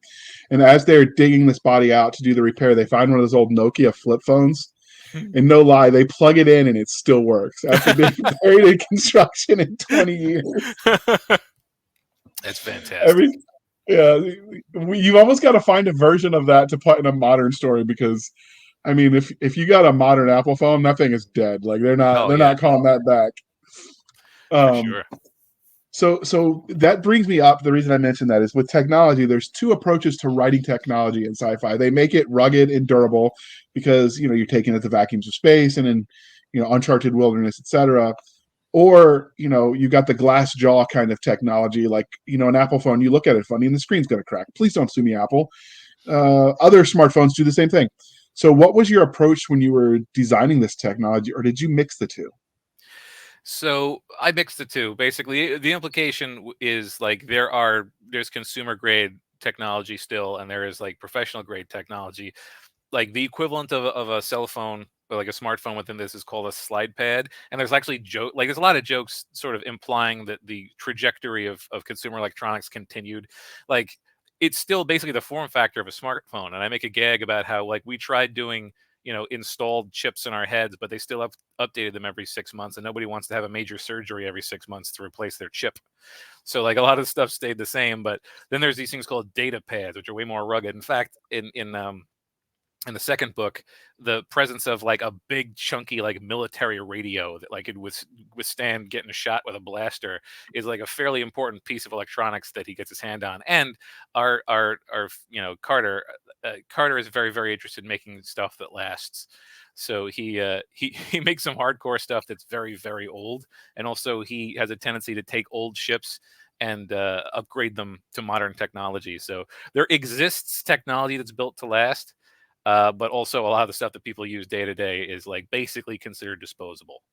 And as they're digging this body out to do the repair, they find one of those old Nokia flip phones. And no lie, they plug it in and it still works after being buried in construction in 20 years. That's fantastic. I mean, yeah, you've almost got to find a version of that to put in a modern story, because I mean, if you got a modern Apple phone, that thing is dead. Like they're not calling that back. For sure. So that brings me up. The reason I mentioned that is with technology, there's two approaches to writing technology in sci-fi. They make it rugged and durable because you're taking it to vacuums of space and in uncharted wilderness, etc. Or you got the glass jaw kind of technology, like an Apple phone. You look at it funny and the screen's going to crack. Please don't sue me, Apple. Other smartphones do the same thing. So what was your approach when you were designing this technology, or did you mix the two? So I mixed the two. Basically, the implication is like there's consumer grade technology still, and there is like professional grade technology. Like the equivalent of a cell phone or like a smartphone within this is called a slide pad. And there's actually there's a lot of jokes sort of implying that the trajectory of consumer electronics continued. Like it's still basically the form factor of a smartphone. And I make a gag about how like we tried doing installed chips in our heads, but they still have updated them every 6 months, and nobody wants to have a major surgery every 6 months to replace their chip. So like a lot of stuff stayed the same, but then there's these things called data pads, which are way more rugged. In fact, in the second book, the presence of like a big chunky like military radio that like could withstand getting shot with a blaster is like a fairly important piece of electronics that he gets his hand on. And our Carter Carter is very, very interested in making stuff that lasts. So he makes some hardcore stuff that's very, very old, and also he has a tendency to take old ships and upgrade them to modern technology. So there exists technology that's built to last, but also a lot of the stuff that people use day to day is like basically considered disposable.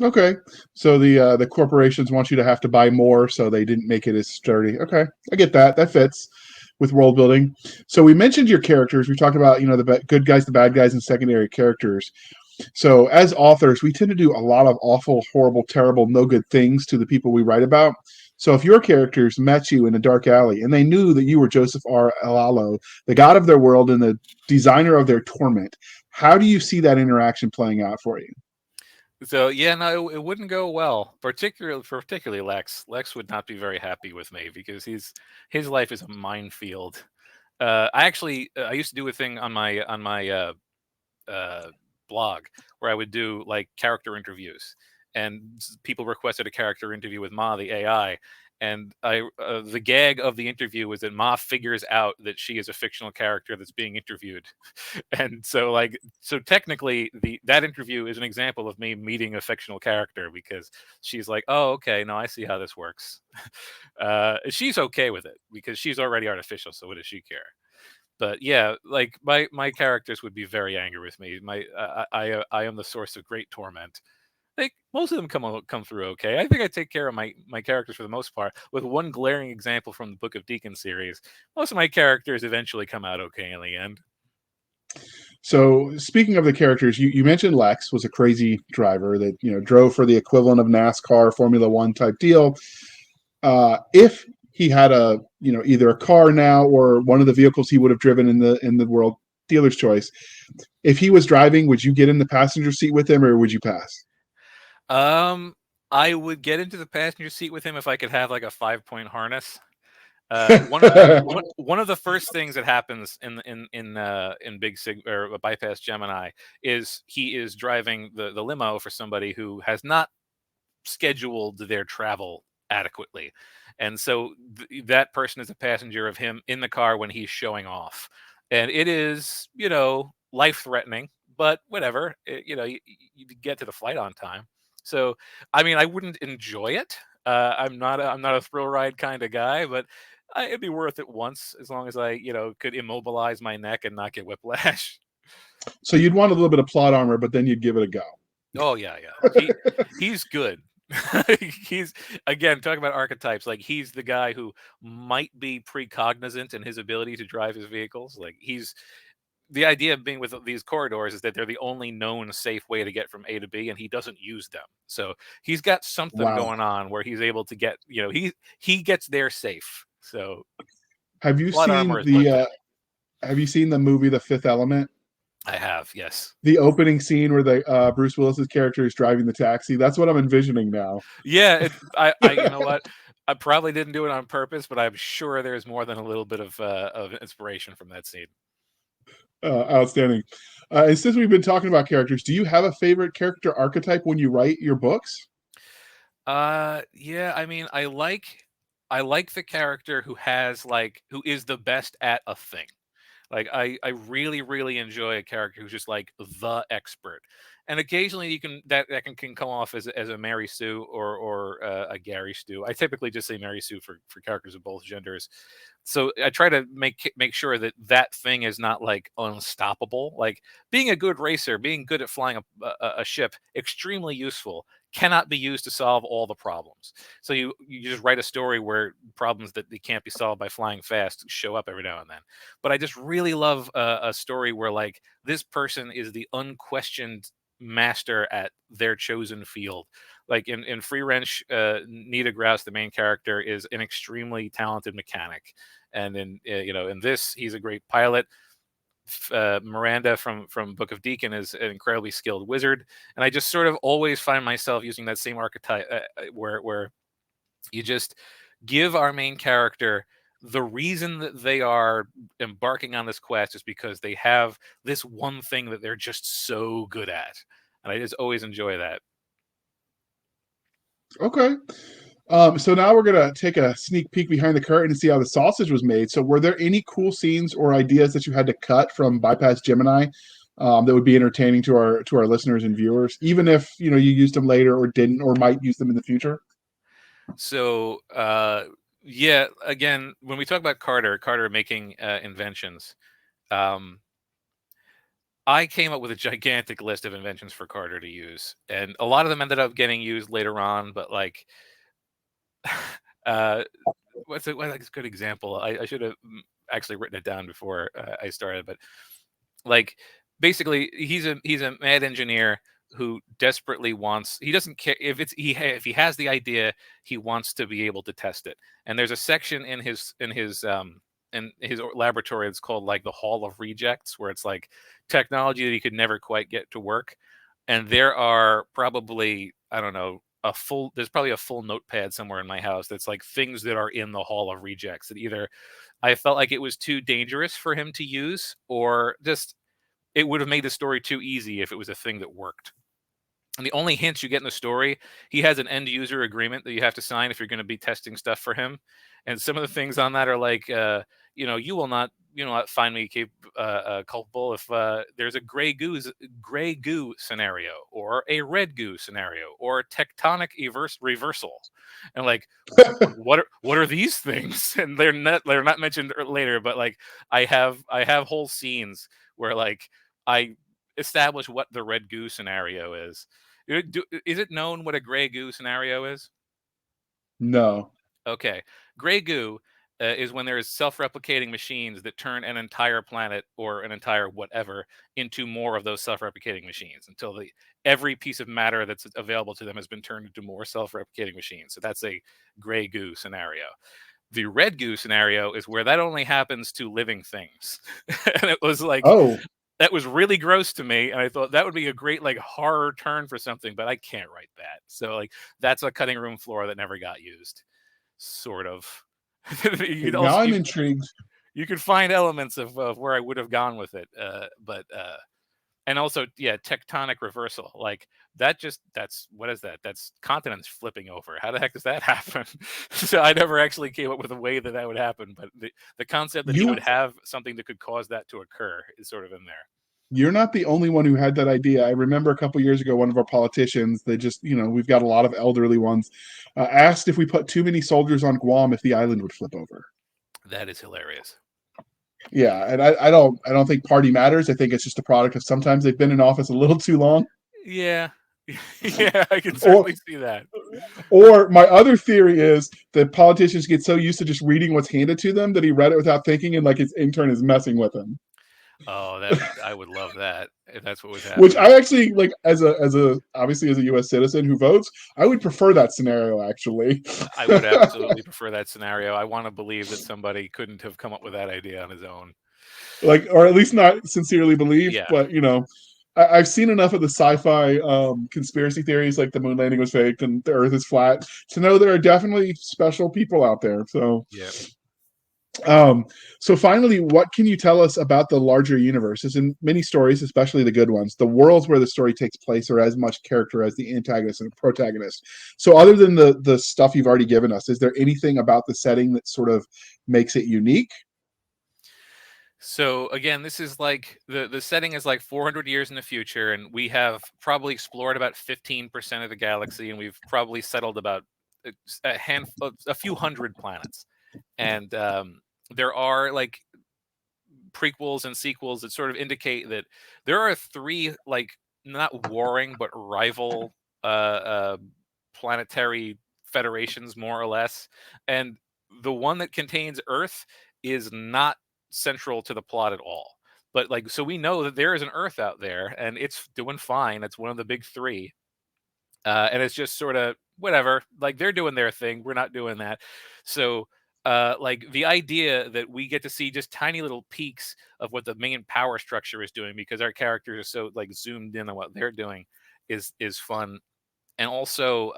Okay, so the corporations want you to have to buy more, so they didn't make it as sturdy. Okay, I get that. That fits with world building. So we mentioned your characters. We talked about the good guys, the bad guys, and secondary characters. So as authors, we tend to do a lot of awful, horrible, terrible, no good things to the people we write about. So if your characters met you in a dark alley and they knew that you were Joseph R. Lallo, the god of their world and the designer of their torment, how do you see that interaction playing out for you? So yeah, no, it wouldn't go well. Particularly Lex. Lex would not be very happy with me because his life is a minefield. I used to do a thing on my blog where I would do like character interviews, and people requested a character interview with Ma the AI, And the gag of the interview was that Ma figures out that she is a fictional character that's being interviewed, and so technically that interview is an example of me meeting a fictional character, because she's like, oh, okay, no, I see how this works. She's okay with it because she's already artificial, so what does she care? But yeah, like my characters would be very angry with me. I am the source of great torment. Like, most of them come through okay. I think I take care of my characters for the most part, with one glaring example from the Book of Deacon series. Most of my characters eventually come out okay in the end. So speaking of the characters, you mentioned Lex was a crazy driver that drove for the equivalent of NASCAR Formula One type deal. If he had a either a car now or one of the vehicles he would have driven in the world, dealer's choice, if he was driving, would you get in the passenger seat with him or would you pass? I would get into the passenger seat with him if I could have like a 5-point harness. One of the first things that happens in Big Sig or Bypass Gemini is he is driving the limo for somebody who has not scheduled their travel adequately, and so that person is a passenger of him in the car when he's showing off, and it is life threatening, but whatever, you get to the flight on time. So I mean, I wouldn't enjoy it. I'm not a thrill ride kind of guy, but it'd be worth it once, as long as I could immobilize my neck and not get whiplash. So you'd want a little bit of plot armor, but then you'd give it a go. Oh yeah, he's good. He's, again, talking about archetypes. Like, he's the guy who might be precognizant in his ability to drive his vehicles. Like, he's the idea of being with these corridors is that they're the only known safe way to get from A to B, and he doesn't use them. So he's got something Wow. going on where he's able to get he gets there safe. So Have you plot seen armor is worth it. Have you seen the movie The Fifth Element? I have, yes. The opening scene where the Bruce Willis's character is driving the taxi. That's what I'm envisioning now. Yeah, I you know what? I probably didn't do it on purpose, but I'm sure there's more than a little bit of inspiration from that scene. Outstanding. And since we've been talking about characters, do you have a favorite character archetype when you write your books? Yeah, I mean, I like the character who is the best at a thing. Like, I really, really enjoy a character who's just like the expert. And occasionally that can come off as a Mary Sue or a Gary Stu. I typically just say Mary Sue for characters of both genders. So I try to make sure that that thing is not like unstoppable. Like, being a good racer, being good at flying a ship, extremely useful, cannot be used to solve all the problems. So you just write a story where problems that they can't be solved by flying fast show up every now and then. But I just really love a story where, like, this person is the unquestioned master at their chosen field. Like in Free Ranch, Nita Grouse, the main character, is an extremely talented mechanic, and in this, he's a great pilot. Miranda from Book of Deacon is an incredibly skilled wizard, and I just sort of always find myself using that same archetype, where you just give our main character the reason that they are embarking on this quest is because they have this one thing that they're just so good at, and I just always enjoy that. Okay. So now we're gonna take a sneak peek behind the curtain and see how the sausage was made. So, were there any cool scenes or ideas that you had to cut from Bypass Gemini that would be entertaining to our listeners and viewers, even if you used them later or didn't or might use them in the future? So yeah, again, when we talk about Carter making inventions, um, I came up with a gigantic list of inventions for Carter to use, and a lot of them ended up getting used later on. But like, uh, what's a good example? I should have actually written it down before I started, but like, basically, he's a mad engineer who desperately wants. He doesn't care if he has the idea. He wants to be able to test it. And there's a section in his laboratory that's called like the Hall of Rejects, where it's like technology that he could never quite get to work. And there are probably, I don't know, there's probably a full notepad somewhere in my house that's like things that are in the Hall of Rejects that either I felt like it was too dangerous for him to use, or just it would have made the story too easy if it was a thing that worked. And the only hints you get in the story, he has an end user agreement that you have to sign if you're going to be testing stuff for him. And some of the things on that are like, you will not, find me culpable if there's a gray goo scenario, or a red goo scenario, or tectonic reversal, and like, what are these things? And they're not mentioned later, but like, I have whole scenes where like I establish what the red goo scenario is. Is it known what a gray goo scenario is? No. Okay. Gray goo is when there is self-replicating machines that turn an entire planet or an entire whatever into more of those self-replicating machines, until every piece of matter that's available to them has been turned into more self-replicating machines. So that's a gray goo scenario. The red goo scenario is where that only happens to living things. And it was like, Oh, that was really gross to me, and I thought that would be a great like horror turn for something, but I can't write that. So like, that's a cutting room floor that never got used, sort of. You could now also I'm intrigued. you could find elements of where I would have gone with it, but and also, yeah, tectonic reversal, like that's what is that? That's continents flipping over. How the heck does that happen? So I never actually came up with a way that would happen, but the concept that he You would have something that could cause that to occur is sort of in there. you're not the only one who had that idea. I remember a couple years ago, one of our politicians, they just, we've got a lot of elderly ones, asked if we put too many soldiers on Guam, if the island would flip over. That is hilarious. Yeah, and I don't think party matters. I think it's just a product of sometimes they've been in office a little too long. Yeah. Yeah, I can Or certainly see that. or my other theory is that politicians get so used to just reading what's handed to them that he read it without thinking, and like his intern is messing with him. Oh, I would love that if that's what was Which happening. I actually like, as a obviously as a U.S. citizen who votes, I would prefer that scenario actually. I would absolutely prefer that scenario. I want to believe that somebody couldn't have come up with that idea on his own. Like, or at least not sincerely believe, Yeah. but I've seen enough of the sci-fi conspiracy theories, like the moon landing was fake and the Earth is flat, to know there are definitely special people out there. So, Yeah. um, so finally, what can you tell us about the larger universe? As in many stories, especially the good ones, the worlds where the story takes place are as much character as the antagonist and protagonist. So, other than the stuff you've already given us, is there anything about the setting that sort of makes it unique? So again, this is like the setting is like 400 years in the future, and we have probably explored about 15% of the galaxy, and we've probably settled about a few hundred planets. And there are like prequels and sequels that sort of indicate that there are three, like, not warring but rival uh, planetary federations, more or less. And the one that contains Earth is not central to the plot at all. But like, so we know that there is an Earth out there, and it's doing fine. It's one of the big three, and it's just sort of whatever. Like, they're doing their thing, we're not doing that. So like, the idea that we get to see just tiny little peaks of what the main power structure is doing, because our characters are so like zoomed in on what they're doing, is fun. And also,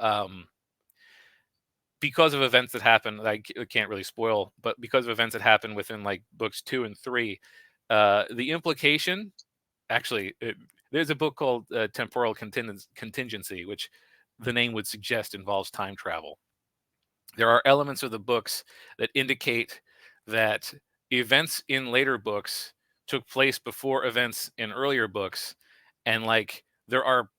because of events that happen, like, I can't really spoil, but because of events that happen within like books 2 and 3, the implication, actually, there's a book called Temporal Contingency, which the name would suggest involves time travel. There are elements of the books that indicate that events in later books took place before events in earlier books, and like, there are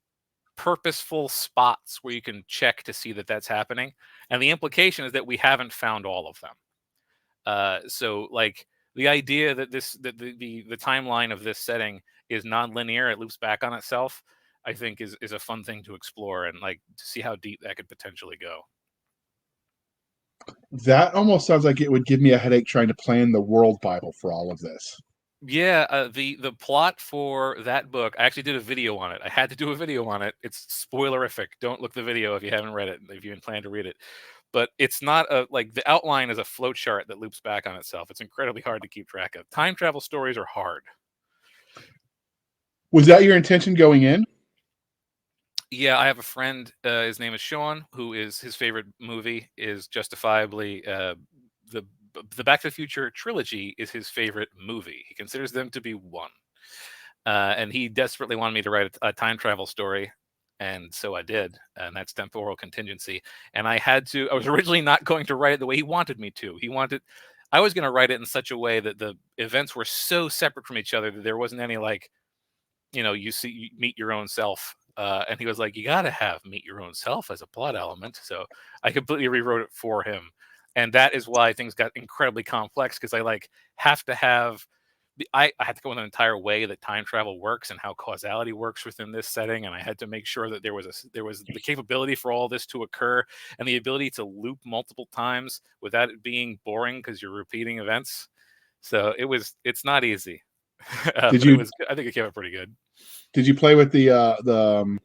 purposeful spots where you can check to see that that's happening, and the implication is that we haven't found all of them. So like, the idea that the timeline of this setting is non-linear, it loops back on itself, I think is a fun thing to explore, and like, to see how deep that could potentially go. That almost sounds like it would give me a headache trying to plan the world Bible for all of this. Yeah, the plot for that book, I actually did a video on it. I had to do a video on it. It's spoilerific. Don't look the video if you haven't read it, if you even plan to read it. But it's not like, the outline is a flowchart that loops back on itself. It's incredibly hard to keep track of. Time travel stories are hard. Was that your intention going in? Yeah, I have a friend. His name is Sean, who is, his favorite movie is justifiably the the Back to the Future trilogy is his favorite movie. He considers them to be one, and he desperately wanted me to write a time travel story. And so I did, and that's temporal contingency. And I was originally not going to write it the way he wanted me to. I was going to write it in such a way that the events were so separate from each other that there wasn't any like, you meet your own self. And he was like, you got to have meet your own self as a plot element. So I completely rewrote it for him. And that is why things got incredibly complex, because I like have to have I had to go in an entire way that time travel works and how causality works within this setting, and I had to make sure that there was the capability for all this to occur, and the ability to loop multiple times without it being boring because you're repeating events. So it's not easy, Did but it you was. I think it came out pretty good. did you play with the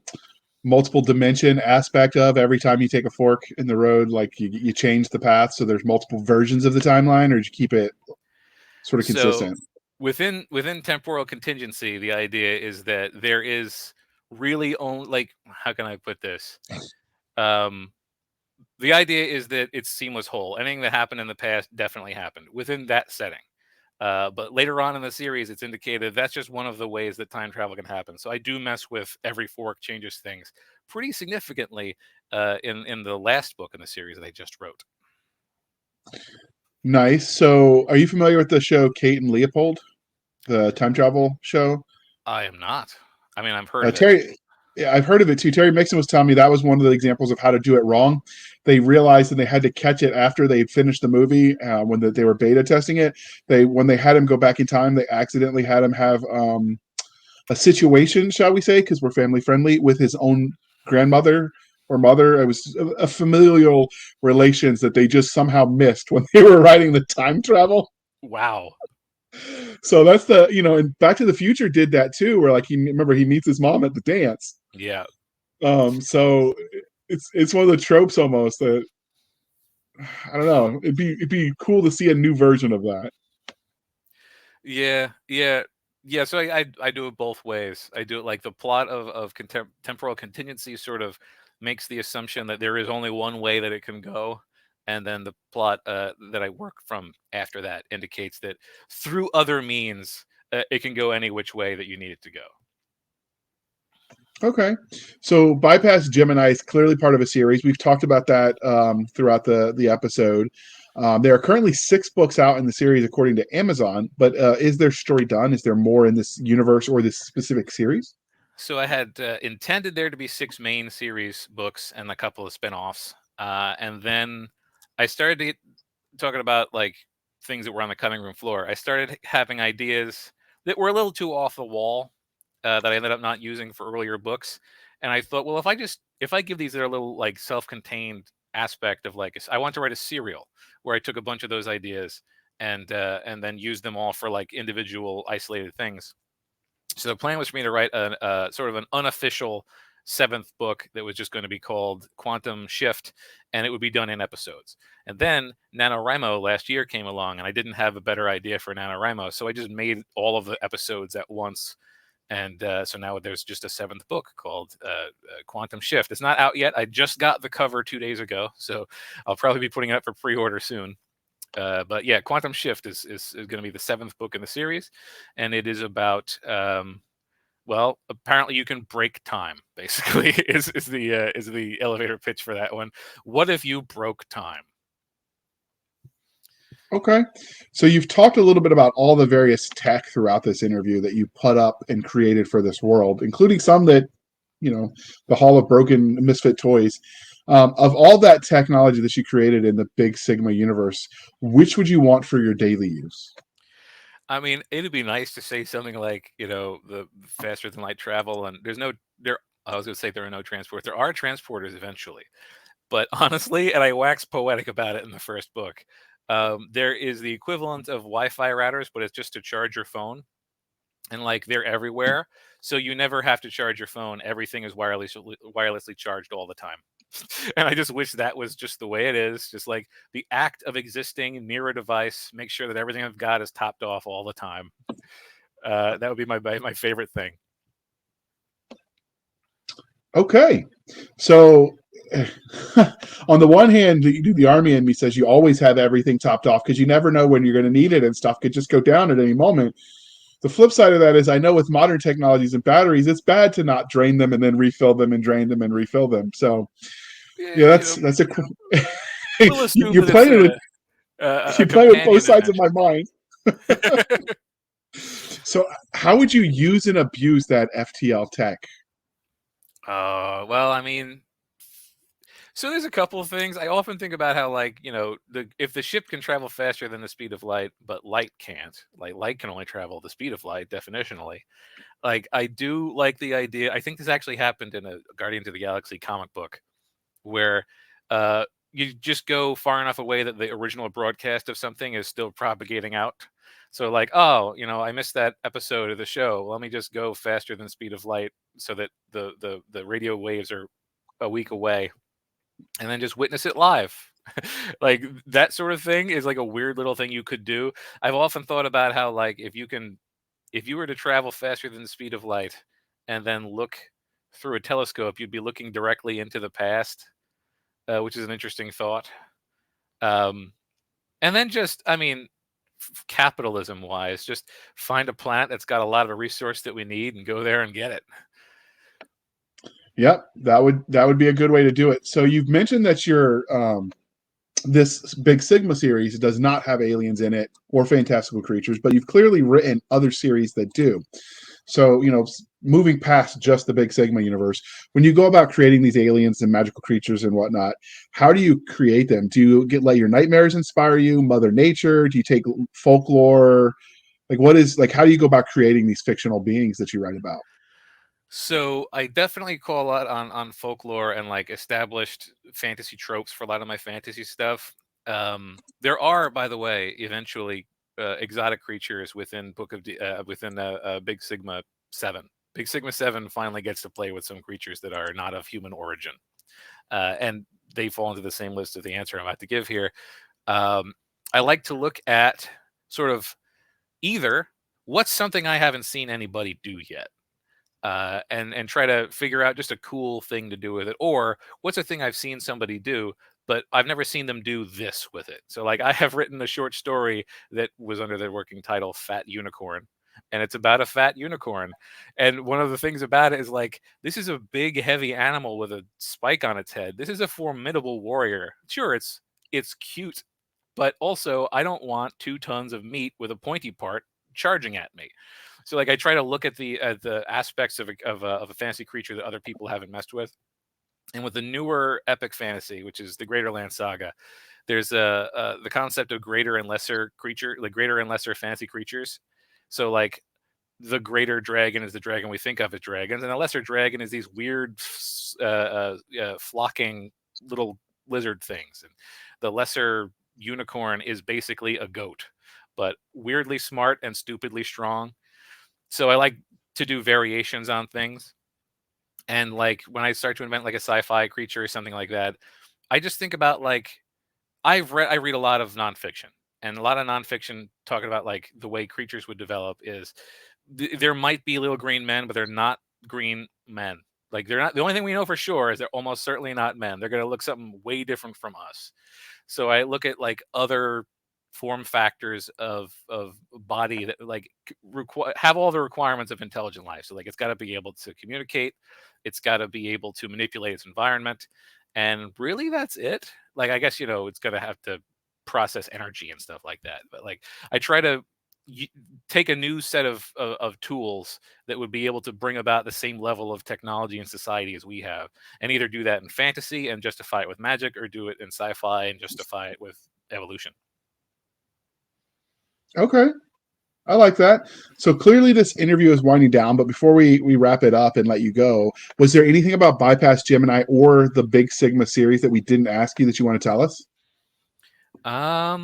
multiple dimension aspect of every time you take a fork in the road, like you change the path so there's multiple versions of the timeline, or did you keep it sort of So consistent? within temporal contingency, the idea is that there is really only like, how can I put this? Um, the idea is that it's seamless whole. Anything that happened in the past definitely happened within that setting. But later on in the series, it's indicated that's just one of the ways that time travel can happen. So I do mess with every fork changes things pretty significantly in the last book in the series that I just wrote. Nice. So, are you familiar with the show Kate and Leopold, the time travel show? I am not. I mean, I've heard of it. Terry, yeah, I've heard of it too. Terry Mixon was telling me that was one of the examples of how to do it wrong. They realized that they had to catch it after they had finished the movie when they were beta testing it. When they had him go back in time, they accidentally had him have a situation, shall we say, because we're family friendly, with his own grandmother or mother. It was a familial relations that they just somehow missed when they were writing the time travel. Wow. So that's and Back to the Future did that too, where like he meets his mom at the dance. Yeah. So it's one of the tropes almost that I don't know. It'd be cool to see a new version of that. Yeah, yeah, yeah. So I do it both ways. I do it like the plot of temporal contingency sort of makes the assumption that there is only one way that it can go, and then the plot that I work from after that indicates that through other means it can go any which way that you need it to go. Okay, so Bypass Gemini is clearly part of a series. We've talked about that throughout the episode. There are currently 6 books out in the series, according to Amazon. But is their story done? Is there more in this universe or this specific series? So I had intended there to be 6 main series books and a couple of spin-offs. And then I started to talking about like things that were on the cutting room floor. I started having ideas that were a little too off the wall that I ended up not using for earlier books. And I thought, well, if I give these their little like self-contained aspect of like I want to write a serial where I took a bunch of those ideas and then used them all for like individual isolated things. So the plan was for me to write a sort of an unofficial 7th book that was just going to be called Quantum Shift, and it would be done in episodes. And then NaNoWriMo last year came along, and I didn't have a better idea for NaNoWriMo, so I just made all of the episodes at once. And so now there's just a 7th book called Quantum Shift. It's not out yet. I just got the cover 2 days ago, so I'll probably be putting it up for pre-order soon. But yeah, Quantum Shift is going to be the 7th book in the series, and it is about well, apparently you can break time. Basically, is the elevator pitch for that one. What if you broke time? Okay, so you've talked a little bit about all the various tech throughout this interview that you put up and created for this world, including some that the Hall of Broken Misfit Toys. Of all that technology that you created in the Big Sigma universe, which would you want for your daily use? I mean, it'd be nice to say something like, the faster than light travel, and I was going to say there are no transports. There are transporters eventually, but honestly, and I wax poetic about it in the first book, there is the equivalent of Wi-Fi routers, but it's just to charge your phone, and like they're everywhere, so you never have to charge your phone. Everything is wirelessly charged all the time. And I just wish that was just the way it is. Just like the act of existing near a device, make sure that everything I've got is topped off all the time. That would be my favorite thing. Okay, so on the one hand, the army in me says you always have everything topped off because you never know when you're going to need it, and stuff could just go down at any moment. The flip side of that is I know with modern technologies and batteries, it's bad to not drain them and then refill them and drain them and refill them. So yeah, that's a cool. We'll assume You're that it's playing with a companion both sides of invention. my mind. So how would you use and abuse that FTL tech? Well, I mean, so there's a couple of things. I often think about how, like, if the ship can travel faster than the speed of light, but light can't, like light can only travel the speed of light definitionally. Like, I do like the idea. I think this actually happened in a Guardians of the Galaxy comic book where uh, you just go far enough away that the original broadcast of something is still propagating out. So, like, oh, I missed that episode of the show. Let me just go faster than the speed of light so that the radio waves are a week away, and then just witness it live. Like, that sort of thing is like a weird little thing you could do. I've often thought about how, like, if you were to travel faster than the speed of light and then look through a telescope, you'd be looking directly into the past, which is an interesting thought. Um, and then just, I mean, capitalism wise, just find a planet that's got a lot of a resource that we need and go there and get it. Yep, that would be a good way to do it. So you've mentioned that your this Big Sigma series does not have aliens in it or fantastical creatures, but you've clearly written other series that do. So, moving past just the Big Sigma universe, when you go about creating these aliens and magical creatures and whatnot, how do you create them? Do you let your nightmares inspire you, Mother Nature? Do you take folklore? How do you go about creating these fictional beings that you write about? So I definitely call a lot on folklore and like established fantasy tropes for a lot of my fantasy stuff. There are, by the way, eventually exotic creatures within Big Sigma 7. Big Sigma 7 finally gets to play with some creatures that are not of human origin, and they fall into the same list of the answer I'm about to give here. I like to look at sort of either what's something I haven't seen anybody do yet, and try to figure out just a cool thing to do with it, or what's a thing I've seen somebody do, but I've never seen them do this with it. So, like, I have written a short story that was under the working title "Fat Unicorn," and it's about a fat unicorn. And one of the things about it is, like, this is a big, heavy animal with a spike on its head. This is a formidable warrior. Sure, it's cute, but also I don't want 2 tons of meat with a pointy part charging at me. So, like, I try to look at the aspects of a fantasy creature that other people haven't messed with. And with the newer epic fantasy, which is the Greater Land Saga, there's the concept of greater and lesser creature, like greater and lesser fantasy creatures. So, like, the greater dragon is the dragon we think of as dragons, and the lesser dragon is these weird flocking little lizard things. And the lesser unicorn is basically a goat, but weirdly smart and stupidly strong. So I like to do variations on things. And, like, when I start to invent like a sci-fi creature or something like that, I just think about, like, I read a lot of nonfiction, and a lot of nonfiction talking about like the way creatures would develop is there might be little green men, but they're not green men. Like, they're not. The only thing we know for sure is they're almost certainly not men. They're going to look something way different from us. So I look at like other form factors of body that like have all the requirements of intelligent life. So, like, it's got to be able to communicate, it's got to be able to manipulate its environment, and really that's it. Like, I guess it's going to have to process energy and stuff like that. But, like, I try to take a new set of tools that would be able to bring about the same level of technology and society as we have, and either do that in fantasy and justify it with magic, or do it in sci-fi and justify it with evolution. Okay. I like that. So clearly this interview is winding down, but before we wrap it up and let you go, was there anything about Bypass Gemini or the Big Sigma series that we didn't ask you that you want to tell us? I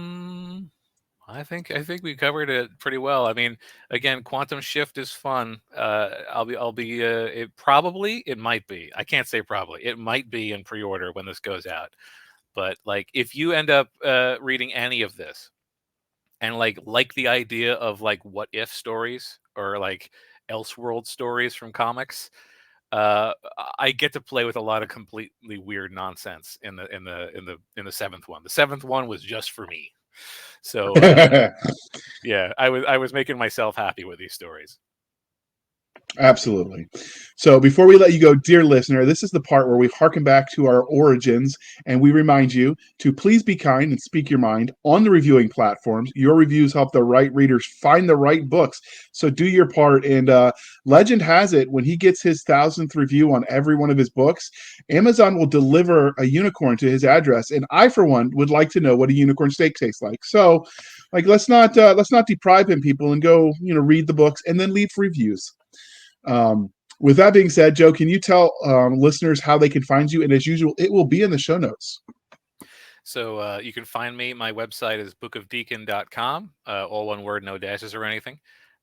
think we covered it pretty well. I mean, again, Quantum Shift is fun. I'll be it might be. I can't say probably. It might be in pre-order when this goes out. But, like, if you end up reading any of this and like the idea of like what if stories or like Elseworld stories from comics, uh I get to play with a lot of completely weird nonsense in the seventh one. The seventh one was just for me. So Yeah, I was making myself happy with these stories. Absolutely. So before we let you go, dear listener, this is the part where we harken back to our origins and we remind you to please be kind and speak your mind on the reviewing platforms. Your reviews help the right readers find the right books. So do your part. And legend has it, when he gets his 1,000th review on every one of his books, Amazon will deliver a unicorn to his address. And I, for one, would like to know what a unicorn steak tastes like. So, like, let's not deprive him, people, and go, read the books and then leave reviews. With that being said, Joe, can you tell listeners how they can find you? And as usual, it will be in the show notes. So you can find me. My website is bookofdeacon.com, all one word, no dashes or anything.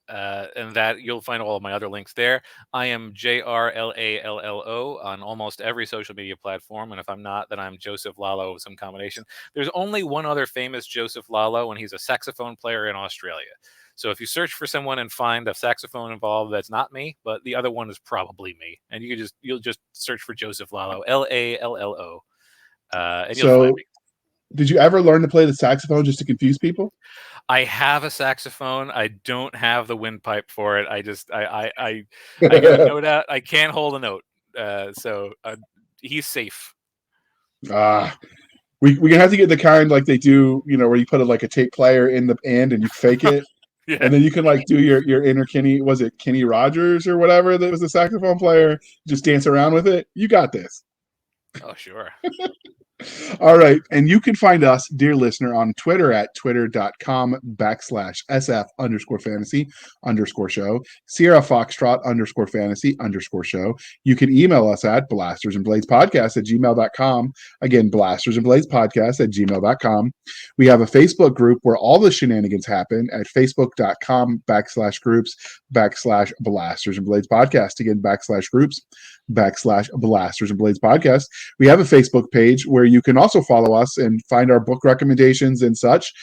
And that you'll find all of my other links there. I am JRLALLO on almost every social media platform. And if I'm not, then I'm Joseph Lallo of some combination. There's only one other famous Joseph Lallo, and he's a saxophone player in Australia. So if you search for someone and find a saxophone involved, that's not me, but the other one is probably me. And you'll just search for Joseph Lallo, LALLO, and you'll find me. Did you ever learn to play the saxophone just to confuse people? I have a saxophone. I don't have the windpipe for it. I got a note out. I can't hold a note. So he's safe. We're gonna have to get the kind like they do, where you put a tape player in the end and you fake it. Yeah. And then you can do your inner Kenny, was it Kenny Rogers or whatever that was the saxophone player? Just dance around with it. You got this. Oh, sure. All right. And you can find us, dear listener, on Twitter at twitter.com/SF_fantasy_show, Sierra Foxtrot _fantasy_show. You can email us at blastersandbladespodcast@gmail.com. Again, blastersandbladespodcast@gmail.com. We have a Facebook group where all the shenanigans happen at facebook.com/groups/Blasters and Blades Podcast. Again, /groups/Blasters and Blades Podcast. We have a Facebook page where you can also follow us and find our book recommendations and such.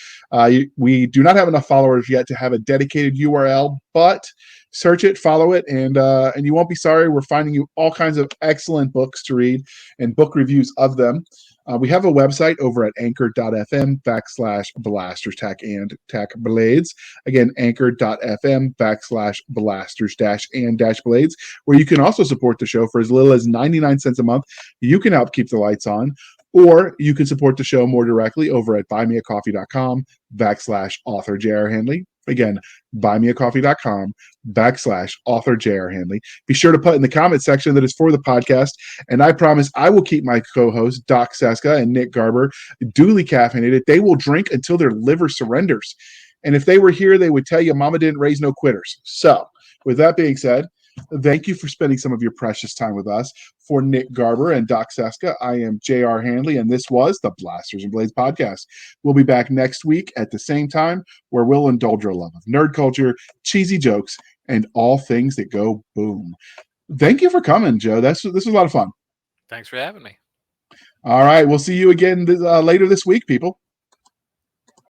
We do not have enough followers yet to have a dedicated URL, but search it, follow it, and you won't be sorry. We're finding you all kinds of excellent books to read and book reviews of them. We have a website over at anchor.fm/blasters-and-blades. Again, anchor.fm/blasters-and-blades, where you can also support the show for as little as 99 cents a month. You can help keep the lights on, or you can support the show more directly over at buymeacoffee.com/author J.R. Handley. Again, buymeacoffee.com/author J.R. Handley. Be sure to put in the comment section that it's for the podcast, and I promise I will keep my co-hosts, Doc Cisca and Nick Garber, duly caffeinated. They will drink until their liver surrenders. And if they were here, they would tell you Mama didn't raise no quitters. So, with that being said, thank you for spending some of your precious time with us. For Nick Garber and Doc Cisca, I am J.R. Handley, and this was the Blasters and Blades podcast. We'll be back next week at the same time, where we'll indulge our love of nerd culture, cheesy jokes, and all things that go boom. Thank you for coming, Joe. This was a lot of fun. Thanks for having me. All right. We'll see you again later this week, people.